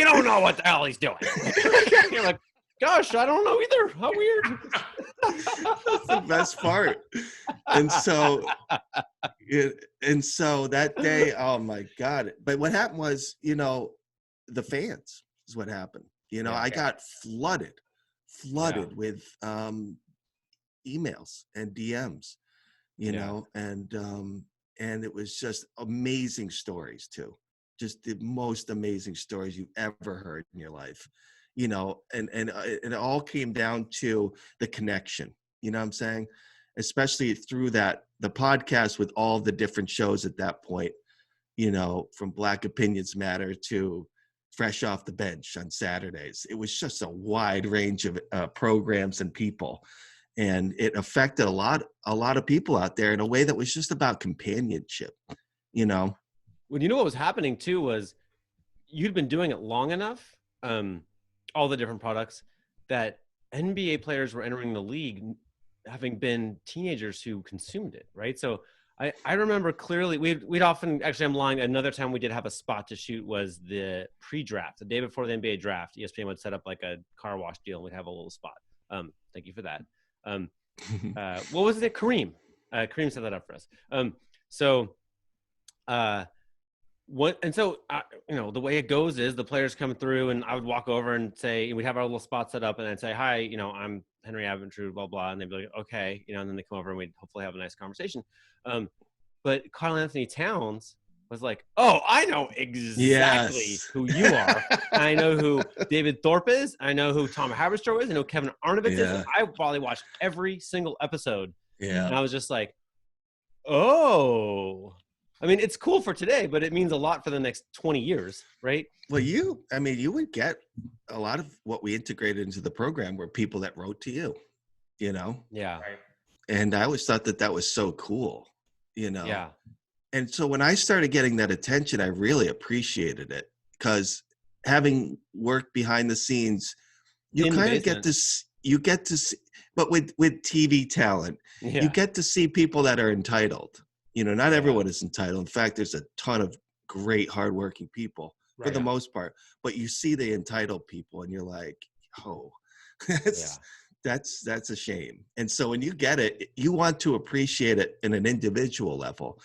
don't know what the hell he's doing. You're like, gosh, I don't know either. How weird. That's the best part. And so that day, oh my God. But what happened was, the fans is what happened. I got flooded with emails and DMs, and it was just amazing stories too. Just the most amazing stories you've ever heard in your life, and it all came down to the connection, what I'm saying? Especially through the podcast with all the different shows at that point, from Black Opinions Matter to Fresh Off the Bench on Saturdays. It was just a wide range of programs and people. And it affected a lot of people out there in a way that was just about companionship, Well, what was happening too was you'd been doing it long enough, all the different products, that NBA players were entering the league having been teenagers who consumed it, right? So I remember clearly, we'd often, actually I'm lying, another time we did have a spot to shoot was the pre-draft. The day before the NBA draft, ESPN would set up like a car wash deal and we'd have a little spot. Thank you for that. What was it? Kareem set that up for us. The way it goes is the players come through and I would walk over and say, we'd have our little spot set up and I'd say, hi, I'm Henry Abbott, blah, blah. And they'd be like, okay, and then they come over and we'd hopefully have a nice conversation. But Karl Anthony Towns was like, oh, I know exactly who you are. I know who David Thorpe is. I know who Tom Haberstroh is. I know Kevin Arnovitz is. I probably watched every single episode. Yeah. And I was just like, oh. I mean, it's cool for today, but it means a lot for the next 20 years, right? Well, you would get a lot of what we integrated into the program were people that wrote to you, Yeah. Right. And I always thought that was so cool, Yeah. And so when I started getting that attention, I really appreciated it because having worked behind the scenes, you kind of get to see, but with TV talent, you get to see people that are entitled. Not everyone is entitled. In fact, there's a ton of great, hardworking people for the most part. But you see the entitled people, and you're like, "Oh, that's a shame." And so when you get it, you want to appreciate it in an individual level,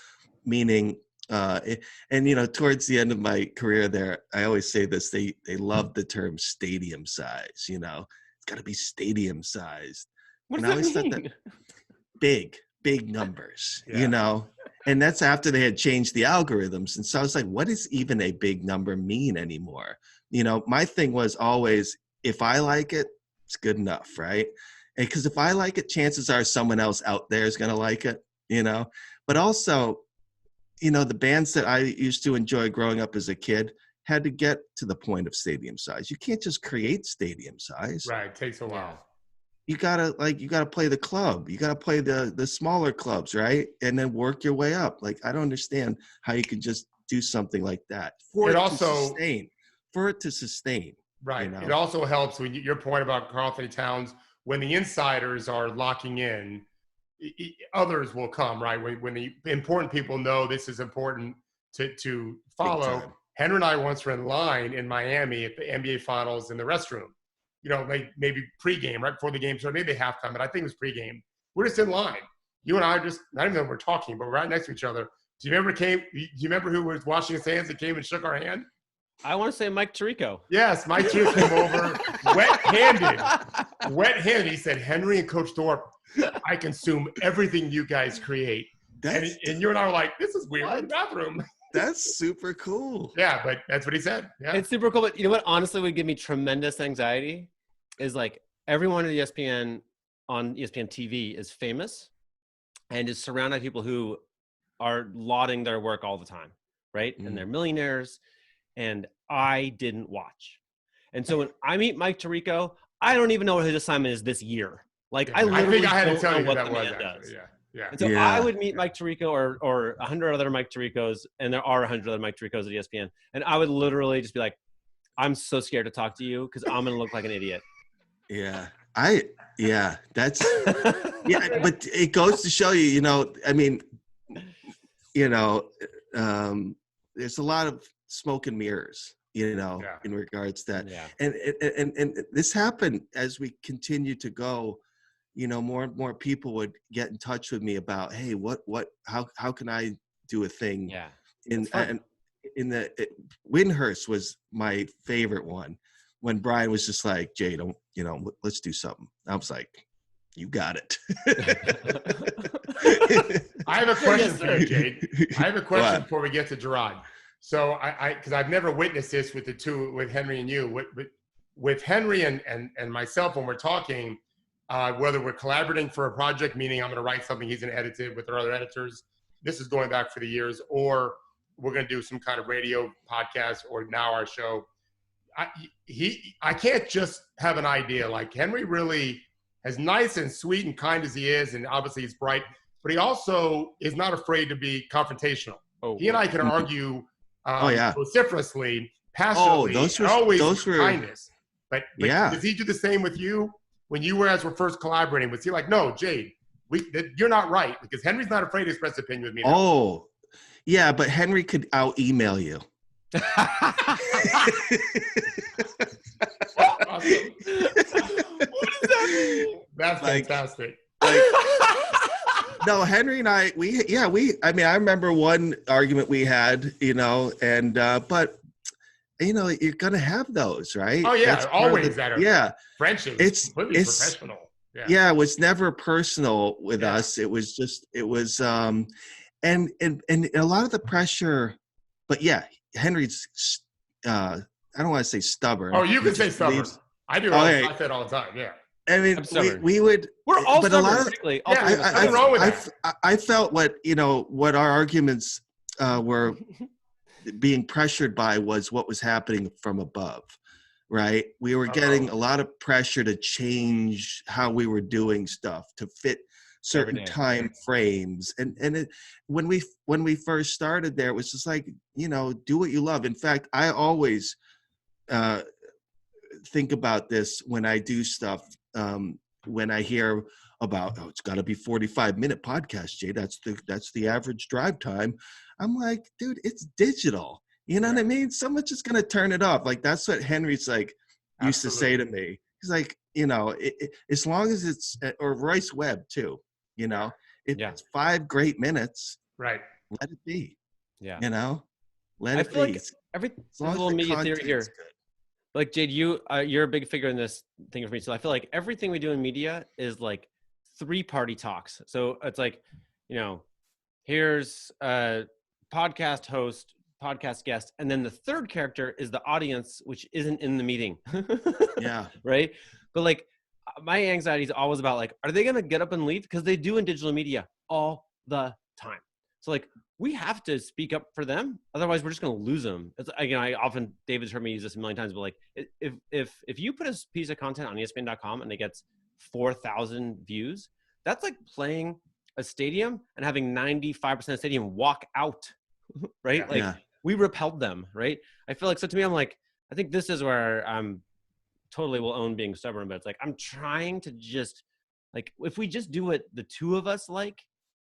meaning. Towards the end of my career there, I always say this: they love the term stadium size. It's got to be stadium sized. What does that mean? Big numbers, and that's after they had changed the algorithms. And so I was like, what does even a big number mean anymore? My thing was always, if I like it, it's good enough, right? And because if I like it, chances are someone else out there is going to like it, but also, the bands that I used to enjoy growing up as a kid had to get to the point of stadium size. You can't just create stadium size. Right. It takes a while. You gotta play the club. You gotta play the smaller clubs, right? And then work your way up. Like, I don't understand how you can just do something like that for it to sustain. Right. It also helps when your point about Karl Anthony Towns, when the insiders are locking in, others will come, right? When the important people know this is important to follow. Henry and I once were in line in Miami at the NBA Finals in the restroom. You know, maybe pregame, right before the game started, maybe halftime, but I think it was pregame. We're just in line. You and I just, not even though we're talking, but we're right next to each other. Do you remember who was washing his hands and came and shook our hand? I want to say Mike Tirico. Yes, Mike Tirico came over, wet-handed. He said, Henry and Coach Thorpe, I consume everything you guys create. And you and I were like, this is weird. We're in the bathroom. That's super cool. Yeah, but that's what he said. Yeah. It's super cool. But you know what honestly would give me tremendous anxiety is like everyone at ESPN on ESPN TV is famous and is surrounded by people who are lauding their work all the time, right? And they're millionaires, and I didn't watch. And so when I meet Mike Tirico, I don't even know what his assignment is this year. Like I literally I had to don't tell know you what that the was man actually. does. Yeah. And so I would meet Mike Tirico or 100 other Mike Tiricos, and there are 100 other Mike Tiricos at ESPN. And I would literally just be like, I'm so scared to talk to you because I'm going to look like an idiot. Yeah. That's but it goes to show you, I mean, there's a lot of smoke and mirrors, in regards to that. Yeah. And this happened as we continue to go, more and more people would get in touch with me about, hey, how can I do a thing? Yeah. Windhurst was my favorite one when Brian was just like, Jade, let's do something. I was like, you got it. I have a question for you, Jade. I have a question before we get to Gerard. So because I've never witnessed this with Henry and you, with Henry and myself when we're talking, whether we're collaborating for a project, meaning I'm going to write something, he's going to edit it with our other editors. This is going back for the years, or we're going to do some kind of radio podcast, or now our show. I can't just have an idea. Like Henry really, as nice and sweet and kind as he is, and obviously he's bright, but he also is not afraid to be confrontational. He and I can argue vociferously, passionately, always with kindness. But does he do the same with you? When you were first collaborating, was he like, no, Jade, you're not right? Because Henry's not afraid to express opinion with me now. Oh, yeah, but Henry could out-email you. Awesome. What does that mean? That's fantastic. No, Henry and I, I remember one argument we had, but you're gonna have those, right? Oh yeah, that's always that. Yeah, friendship. It's professional. Yeah, it was never personal with us. It was and a lot of the pressure, but Henry's. I don't want to say stubborn. Oh, you can say stubborn. I do. I say it all the time. Yeah. I mean, we would. We're all stubborn. Nothing wrong with that. I felt what our arguments were being pressured by was what was happening from above, right? We were getting a lot of pressure to change how we were doing stuff to fit certain time frames, and when we first started there, it was just like, do what you love. In fact, I always think about this when I do stuff. When I hear about, it's got to be 45-minute podcast, Jay, that's the average drive time. I'm like, dude, it's digital. You know what I mean? Someone's just going to turn it off. Like, that's what Henry's used to say to me. He's like, as long as it's, or Royce Webb too, it's 5 great minutes. Right. Let it be. Yeah. Let it be. Like everything, a little media theory here. Like, Jade, you're a big figure in this thing for me. So I feel like everything we do in media is like 3-party talks. So it's like, here's a podcast host, podcast guest, and then the third character is the audience, which isn't in the meeting. Yeah. Right. But like, my anxiety is always about like, are they going to get up and leave? Because they do in digital media all the time. So like, we have to speak up for them. Otherwise, we're just going to lose them. It's, David's heard me use this a million times, but like, if you put a piece of content on ESPN.com and it gets 4,000 views, that's like playing a stadium and having 95% of the stadium walk out, right? We repelled them, right? I feel like, so to me, I'm like, I think this is where I'm totally will own being stubborn, but it's like, I'm trying to just like if we just do what the two of us like,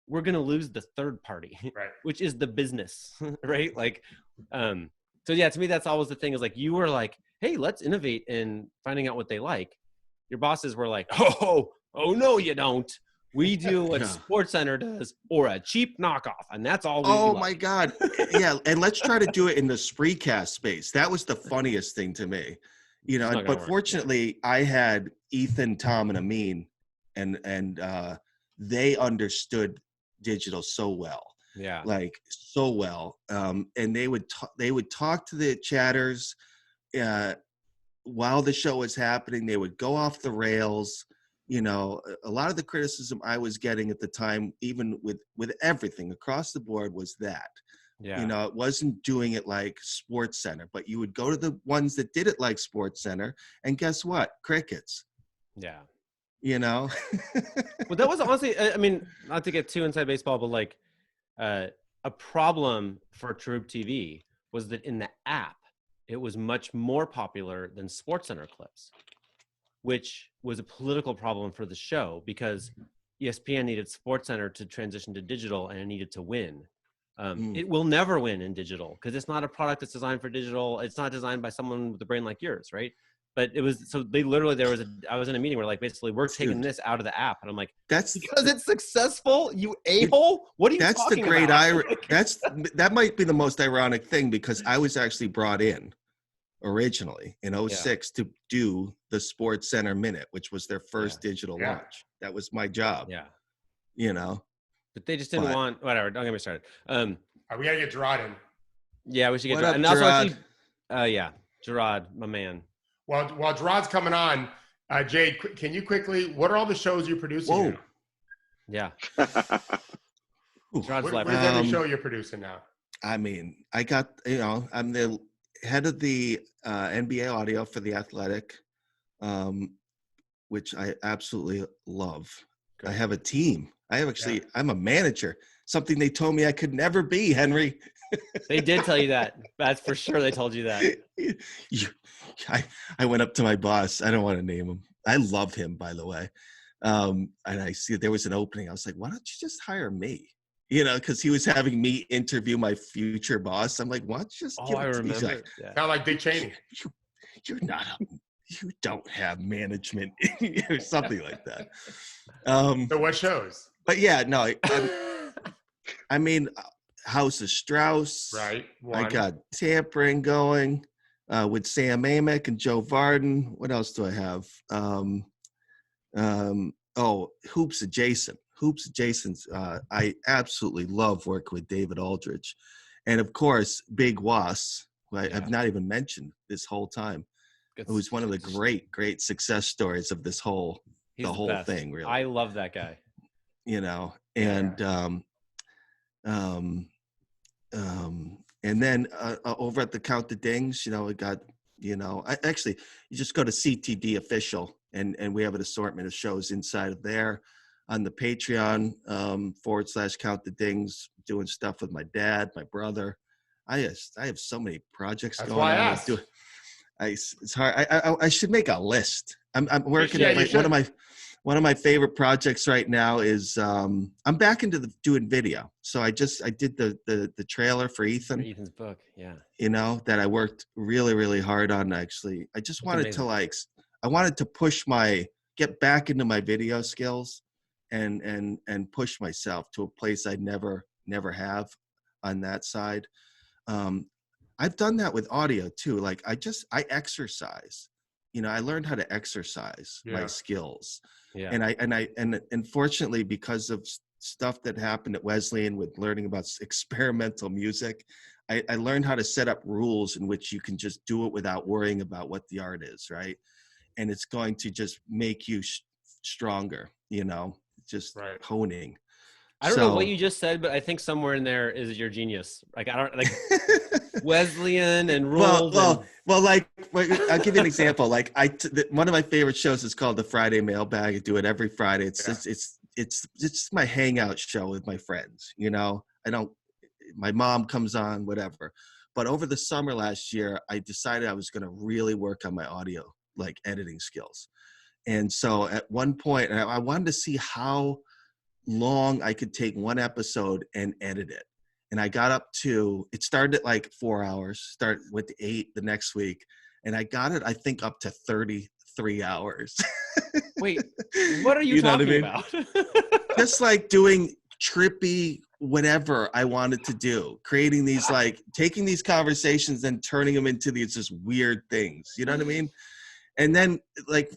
we're gonna lose the third party, Right. which is the business, right? Like, so yeah, to me that's always the thing is like you were like, hey, let's innovate in finding out what they like. Your bosses were like, oh no, you don't. We do what Yeah. SportsCenter does, or a cheap knockoff, and that's all we Oh like. my God. Yeah. And let's try to do it in the Spreecast space. That was the funniest thing to me, you know, It's not but gonna work. fortunately I had Ethan, Tom, and Amin, and they understood digital so well, Yeah. like so well. And they would talk to the chatters, while the show was happening. They would go off the rails. You know, a lot of the criticism I was getting at the time, even with everything across the board, was that, Yeah. you know, it wasn't doing it like Sports Center, but you would go to the ones that did it like Sports Center, and guess what? Crickets, Yeah. you know? Well, that was honestly, I mean, not to get too inside baseball, but like a problem for TrueHoop TV was that in the app, it was much more popular than SportsCenter clips, which was a political problem for the show because ESPN needed SportsCenter to transition to digital and it needed to win. It will never win in digital because it's not a product that's designed for digital. It's not designed by someone with a brain like yours, right? But it was, so they literally, I was in a meeting where like, basically we're taking this out of the app. And I'm like, That's because it's successful, you a-hole? What are you that's the talking great about? that might be the most ironic thing, because I was actually brought in originally in 06 to do the Sports Center Minute, which was their first digital launch. That was my job. Yeah. You know, But they just didn't want, whatever, don't get me started. We gotta get Gerard in. Yeah, we should get What Gerard. up, And also Gerard? actually, yeah, Gerard, my man. While Gerard's coming on, Jade, can you quickly, what are all the shows you're producing Whoa. now? Yeah. Ooh. Gerard's What left. is every show you're producing now? I mean, I got, you know, I'm the head of the NBA audio for The Athletic, which I absolutely love. Great. I have a team. I'm a manager, something they told me I could never be, Henry. They did tell you that. That's for sure. They told you that. I went up to my boss. I don't want to name him. I love him, by the way. And I see there was an opening. I was like, why don't you just hire me? You know, because he was having me interview my future boss. I'm like, why don't you just give I it to me? He's remember. like, Yeah. Sound like Dick Cheney. you don't have management or something like that. So what shows? But yeah, no, I mean, House of Strauss. Right. I One. got Tampering going with Sam Amick and Joe Varden. What else do I have? Hoops Adjacent. Hoops Adjacent. I absolutely love working with David Aldridge. And of course, Big Was, who I've not even mentioned this whole time. It was one of the great success stories of this whole thing, really. I love that guy. You know, and and then over at the Count the Dings, you know, we got, you know, you just go to CTD Official, and we have an assortment of shows inside of there on the Patreon /Count the Dings, doing stuff with my dad, my brother. I have so many projects going on. Why I asked. It's hard. I should make a list. I'm working one of my favorite projects right now is I'm back into doing video. So I did the trailer for Ethan. For Ethan's book, yeah. You know, that I worked really, really hard on. Actually, I just wanted to get back into my video skills and push myself to a place I never have on that side. I've done that with audio too. Like I exercise, you know, I learned how to exercise my skills. Yeah. And fortunately, because of stuff that happened at Wesleyan with learning about experimental music, I learned how to set up rules in which you can just do it without worrying about what the art is. Right. And it's going to just make you stronger, you know, just honing. I don't know what you just said, but I think somewhere in there is your genius. Like, I don't like Wesleyan and rules. Well, I'll give you an example. Like one of my favorite shows is called the Friday Mailbag. I do it every Friday. It's my hangout show with my friends. You know, my mom comes on, whatever. But over the summer last year, I decided I was going to really work on my audio, like editing skills. And so at one point, and I wanted to see how long I could take one episode and edit it. And I got up to, it started at like 4 hours, went to 8 the next week. And I got it, I think, up to 33 hours. Wait, what are you, You know what I talking mean? about? Just like doing trippy whatever I wanted to do, creating these, like taking these conversations and turning them into these just weird things. You know what I mean? And then like,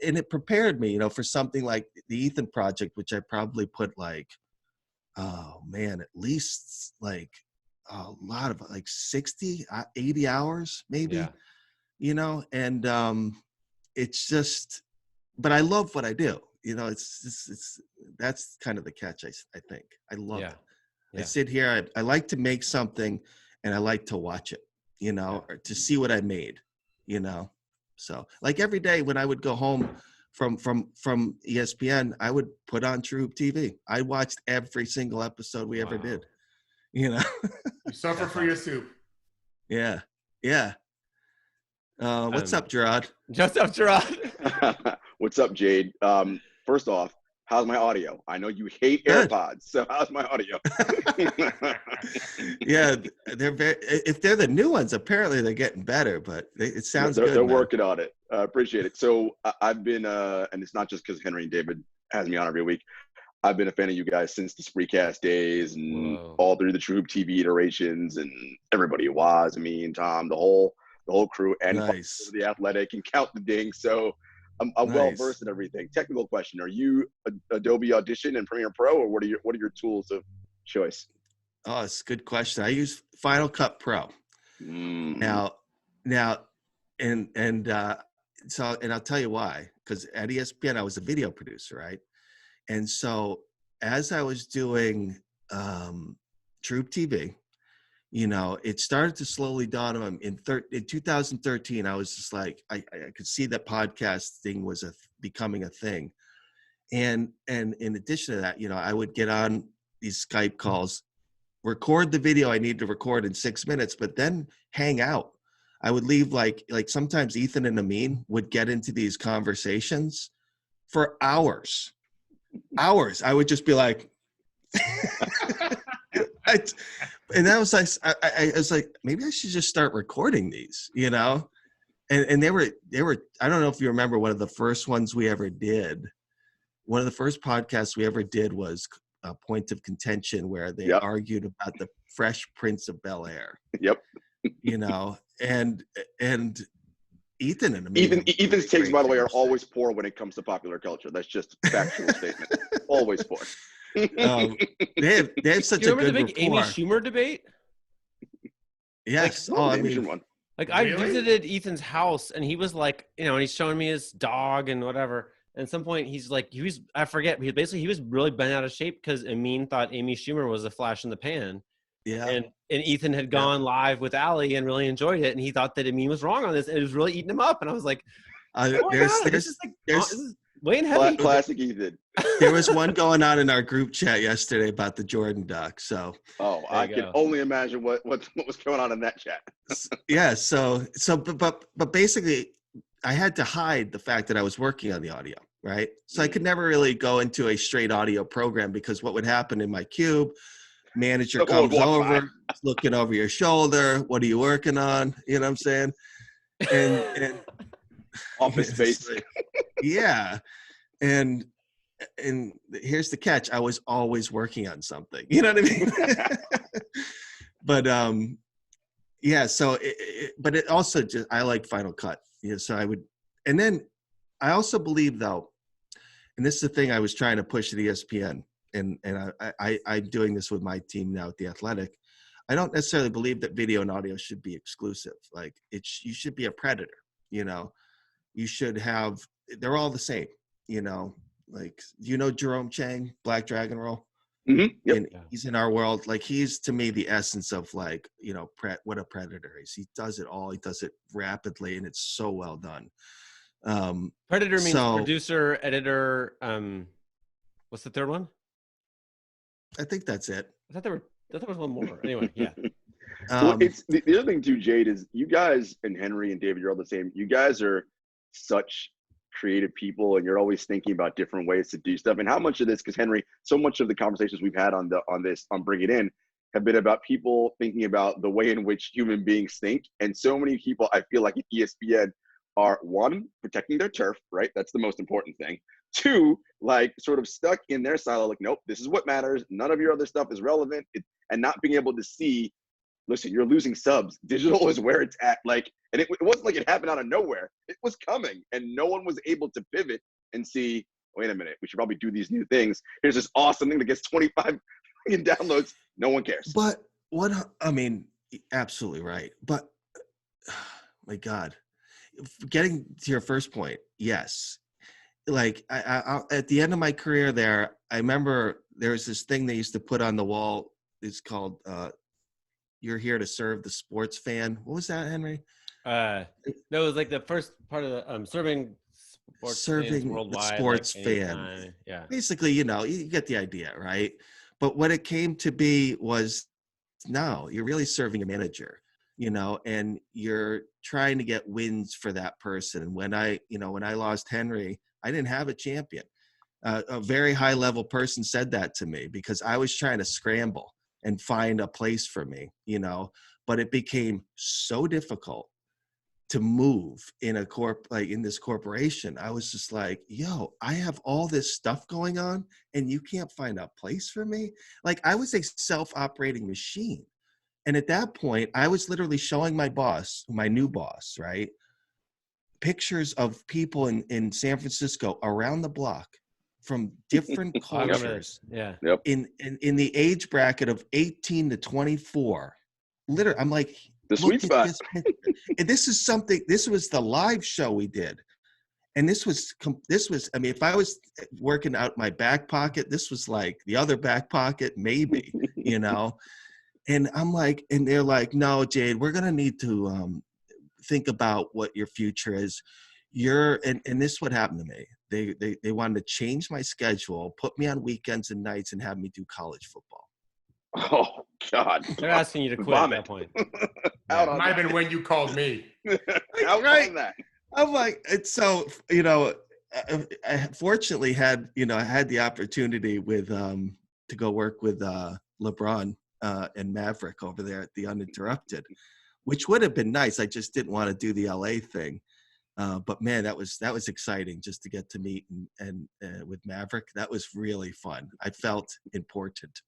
and it prepared me, for something like the Ethan project, which I probably put like, oh man, at least like a lot of like 60, 80 hours maybe, Yeah. And it's just, but I love what I do. It's that's kind of the catch. I think I love it. Yeah. I sit here, I like to make something and I like to watch it, or to see what I made, So like every day when I would go home from ESPN, I would put on TrueHoop TV. I watched every single episode we ever did, You suffer for your soup. Yeah. Yeah. What's up, Gerard? Just up, Gerard. What's up, Jade? First off, how's my audio? I know you hate AirPods, so how's my audio? Yeah, if they're the new ones, apparently they're getting better, but it sounds good. They're working on it. I appreciate it. So I've been, and it's not just because Henry and David has me on every week. I've been a fan of you guys since the Spreecast days and all through the TrueHoop TV iterations and everybody who was, me and Tom, the whole crew, and the Athletic and Count the Ding. So I'm well versed in everything. Technical question: are you Adobe Audition and Premiere Pro, or what are your tools of choice? Oh, it's a good question. I use Final Cut Pro. Now, and I'll tell you why. Because at ESPN, I was a video producer, right? And so as I was doing TrueHoop TV, it started to slowly dawn on me. In 2013, I was just like, I could see that podcasting was becoming a thing. And in addition to that, I would get on these Skype calls, record the video I need to record in 6 minutes, but then hang out. I would leave like sometimes Ethan and Amin would get into these conversations for hours. I would just be like, and that was like, I was like, maybe I should just start recording these, and they were, I don't know if you remember one of the first ones we ever did. One of the first podcasts we ever did was a Point of Contention, where they argued about the Fresh Prince of Bel-Air. Yep. And Ethan and Amin. Ethan's takes, by the way, are always poor when it comes to popular culture. That's just a factual statement. Always poor. They have such a good rapport. Do you remember the big Amy Schumer debate? Yes. I visited Ethan's house, and he was like, and he's showing me his dog and whatever. And at some point, he's like, I forget. He was really bent out of shape because Amin thought Amy Schumer was a flash in the pan. Yeah. And Ethan had gone live with Ali and really enjoyed it, and he thought that Amin was wrong on this, and it was really eating him up. And I was like, this is weighing heavy. Classic Ethan. There was one going on in our group chat yesterday about the Jordan doc. So I can only imagine what was going on in that chat. Yeah. But basically, I had to hide the fact that I was working on the audio, right? So I could never really go into a straight audio program, because what would happen in my cube, manager comes over, looking over your shoulder. What are you working on? You know what I'm saying? And office space. Yeah. And here's the catch. I was always working on something. You know what I mean? But yeah. So, but it also just, I like Final Cut. So I would, and then I also believe though, and this is the thing I was trying to push at ESPN, and I'm doing this with my team now at the Athletic. I don't necessarily believe that video and audio should be exclusive. Like you should be a predator. You should have. They're all the same. Like Jerome Chang, Black Dragon Roll. Mm-hmm. Yep. And he's in our world. Like he's to me the essence of like what a predator is. He does it all. He does it rapidly, and it's so well done. Predator means producer, editor. What's the third one? I think that's it. I thought there was one more. Anyway, yeah. Well, it's the other thing too, Jade, is you guys and Henry and David, you're all the same. You guys are such creative people, and you're always thinking about different ways to do stuff. And how much of this, because Henry, so much of the conversations we've had on Bring It In have been about people thinking about the way in which human beings think. And so many people, I feel like at ESPN, are, one, protecting their turf, right? That's the most important thing. Two, like sort of stuck in their silo, like, nope, this is what matters. None of your other stuff is relevant. And not being able to see, listen, you're losing subs. Digital is where it's at. Like, and it wasn't like it happened out of nowhere. It was coming, and no one was able to pivot and see, wait a minute, we should probably do these new things. Here's this awesome thing that gets 25 million downloads. No one cares. But absolutely right. But my God, getting to your first point, yes. Like I at the end of my career there, I remember there was this thing they used to put on the wall. It's called "You're here to serve the sports fan." What was that, Henry? That was like the first part of the serving fans worldwide, sports like fan. Yeah. Basically, you get the idea, right? But what it came to be was, no, you're really serving a manager, and you're trying to get wins for that person. And when I lost Henry, I didn't have a champion. A very high level person said that to me because I was trying to scramble and find a place for me, but it became so difficult to move in in this corporation. I was just like, yo, I have all this stuff going on and you can't find a place for me. Like, I was a self-operating machine. And at that point, I was literally showing my boss, my new boss, right, pictures of people in San Francisco around the block from different cultures. Yeah. Yep. In the age bracket of 18 to 24. Literally, I'm like, the sweet spot. And this was the live show we did. And this was, I mean, if I was working out my back pocket, this was like the other back pocket, maybe, And I'm like, and they're like, no, Jade, we're going to need to think about what your future is. And this is what happened to me. They wanted to change my schedule, put me on weekends and nights, and have me do college football. Oh, God. They're asking you to quit at that point. Might have been when you called me. Right. I'm like, it's so, I fortunately had the opportunity to go work with LeBron and Maverick over there at the Uninterrupted, which would have been nice. I just didn't want to do the LA thing. But man, that was exciting just to get to meet and with Maverick. That was really fun. I felt important,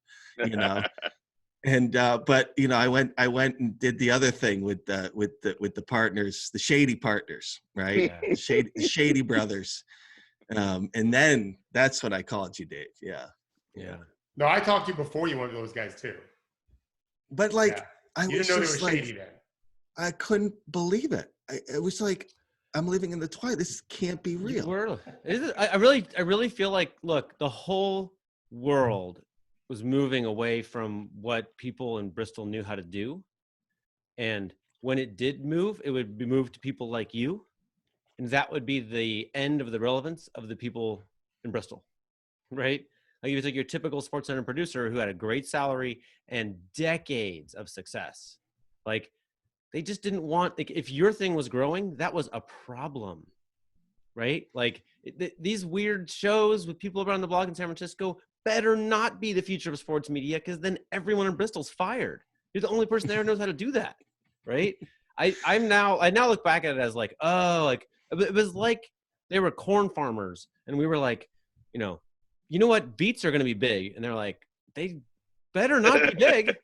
And but I went and did the other thing with the partners, the shady partners, right? Yeah. The shady brothers. And then that's when I called you, Dave. Yeah. Yeah. No, I talked to you before you went with those guys too. But like, yeah. You didn't know they were shady then. I couldn't believe it. It was like, I'm living in the twilight. This can't be real. I really feel like, look, the whole world was moving away from what people in Bristol knew how to do. And when it did move, it would be moved to people like you. And that would be the end of the relevance of the people in Bristol, right? Like, it's like your typical Sports Center producer who had a great salary and decades of success. Like, they just didn't want, like, if your thing was growing, that was a problem, right? Like, these weird shows with people around the block in San Francisco better not be the future of sports media, because then everyone in Bristol's fired. You're the only person there who knows how to do that, right? I now look back at it as like, oh, like, it was like they were corn farmers, and we were like, you know what, beets are going to be big, and they're like, they better not be big.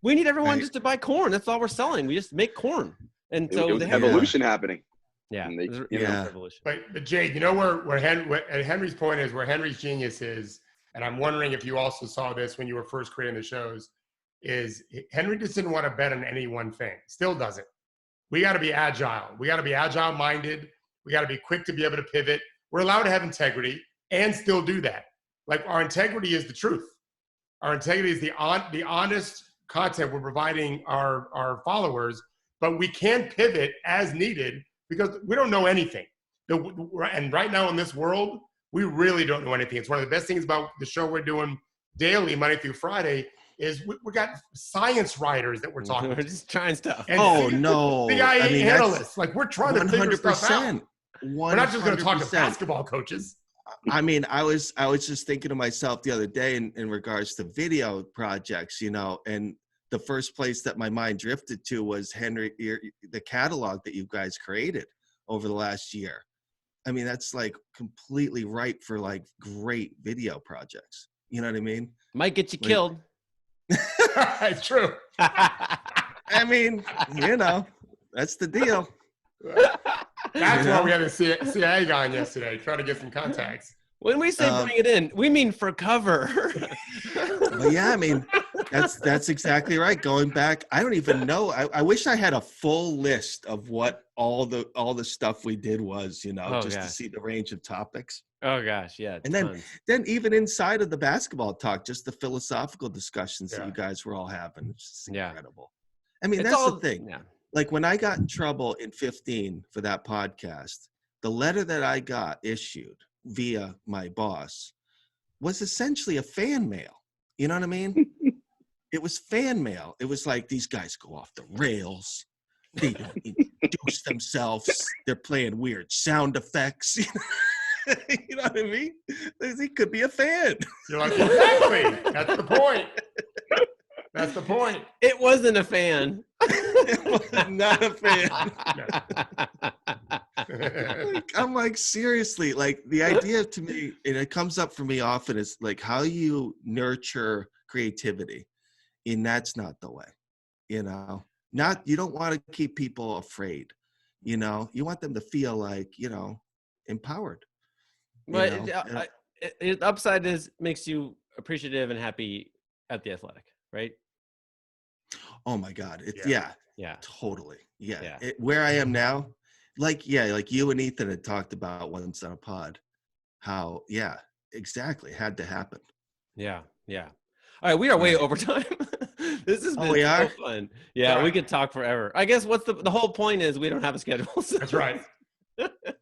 We need everyone just to buy corn. That's all we're selling. We just make corn. And so it was evolution happening. Yeah. Evolution. But Jade, where Henry's point is, where Henry's genius is, and I'm wondering if you also saw this when you were first creating the shows, is Henry just didn't want to bet on any one thing. Still doesn't. We got to be agile. We got to be agile minded. We got to be quick to be able to pivot. We're allowed to have integrity and still do that. Like, our integrity is the truth. Our integrity is the honest content we're providing our followers, but we can pivot as needed because we don't know anything. And right now in this world, we really don't know anything. It's one of the best things about the show we're doing daily, Monday through Friday, is we got science writers that we're talking to. We're just trying stuff. And CIA analysts. Like, we're trying to figure stuff out. We're not just going to talk to 100%. basketball coaches. I mean, I was just thinking to myself the other day in regards to video projects, you know, and the first place that my mind drifted to was the catalog that you guys created over the last year. I mean, that's like completely ripe for like great video projects. You know what I mean? Might get you killed. It's true. I mean, you know, that's the deal. That's why we had a CIA guy on yesterday, trying to get some contacts. When we say bring it in, we mean for cover. But yeah, I mean, that's exactly right. Going back, I don't even know. I wish I had a full list of what all the stuff we did was, you know, to see the range of topics. Oh gosh, yeah. And then even inside of the basketball talk, just the philosophical discussions that you guys were all having. It's just incredible. I mean, that's the thing. Yeah. Like when I got in trouble in 2015 for that podcast, the letter that I got issued via my boss was essentially a fan mail. You know what I mean? It was fan mail. It was like, these guys go off the rails. They don't introduce themselves. They're playing weird sound effects. You know what I mean? He could be a fan. You're like, exactly. That's the point. That's the point. It wasn't a fan. It was not a fan. I'm like, seriously, like the idea to me, and it comes up for me often, is like how you nurture creativity. And that's not the way, you know, you don't want to keep people afraid, you know, you want them to feel like, you know, empowered. But the upside makes you appreciative and happy at the Athletic, right? Oh my God. Yeah, totally. Yeah. Where I am now, like you and Ethan had talked about once on a pod, how, exactly. Had to happen. Yeah. All right. We are way over time. This has been so fun. Yeah. We could talk forever. I guess what's the whole point is we don't have a schedule. So. That's right.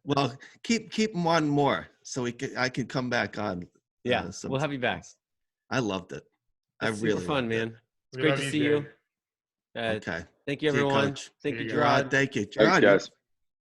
Well, keep one more so I can come back on. Yeah. We'll have you back. I loved it. It's really fun, man. It's great to see you. Okay. Thank you, everyone. Thank you, Gerard. Thank you, Gerard. Thanks, guys.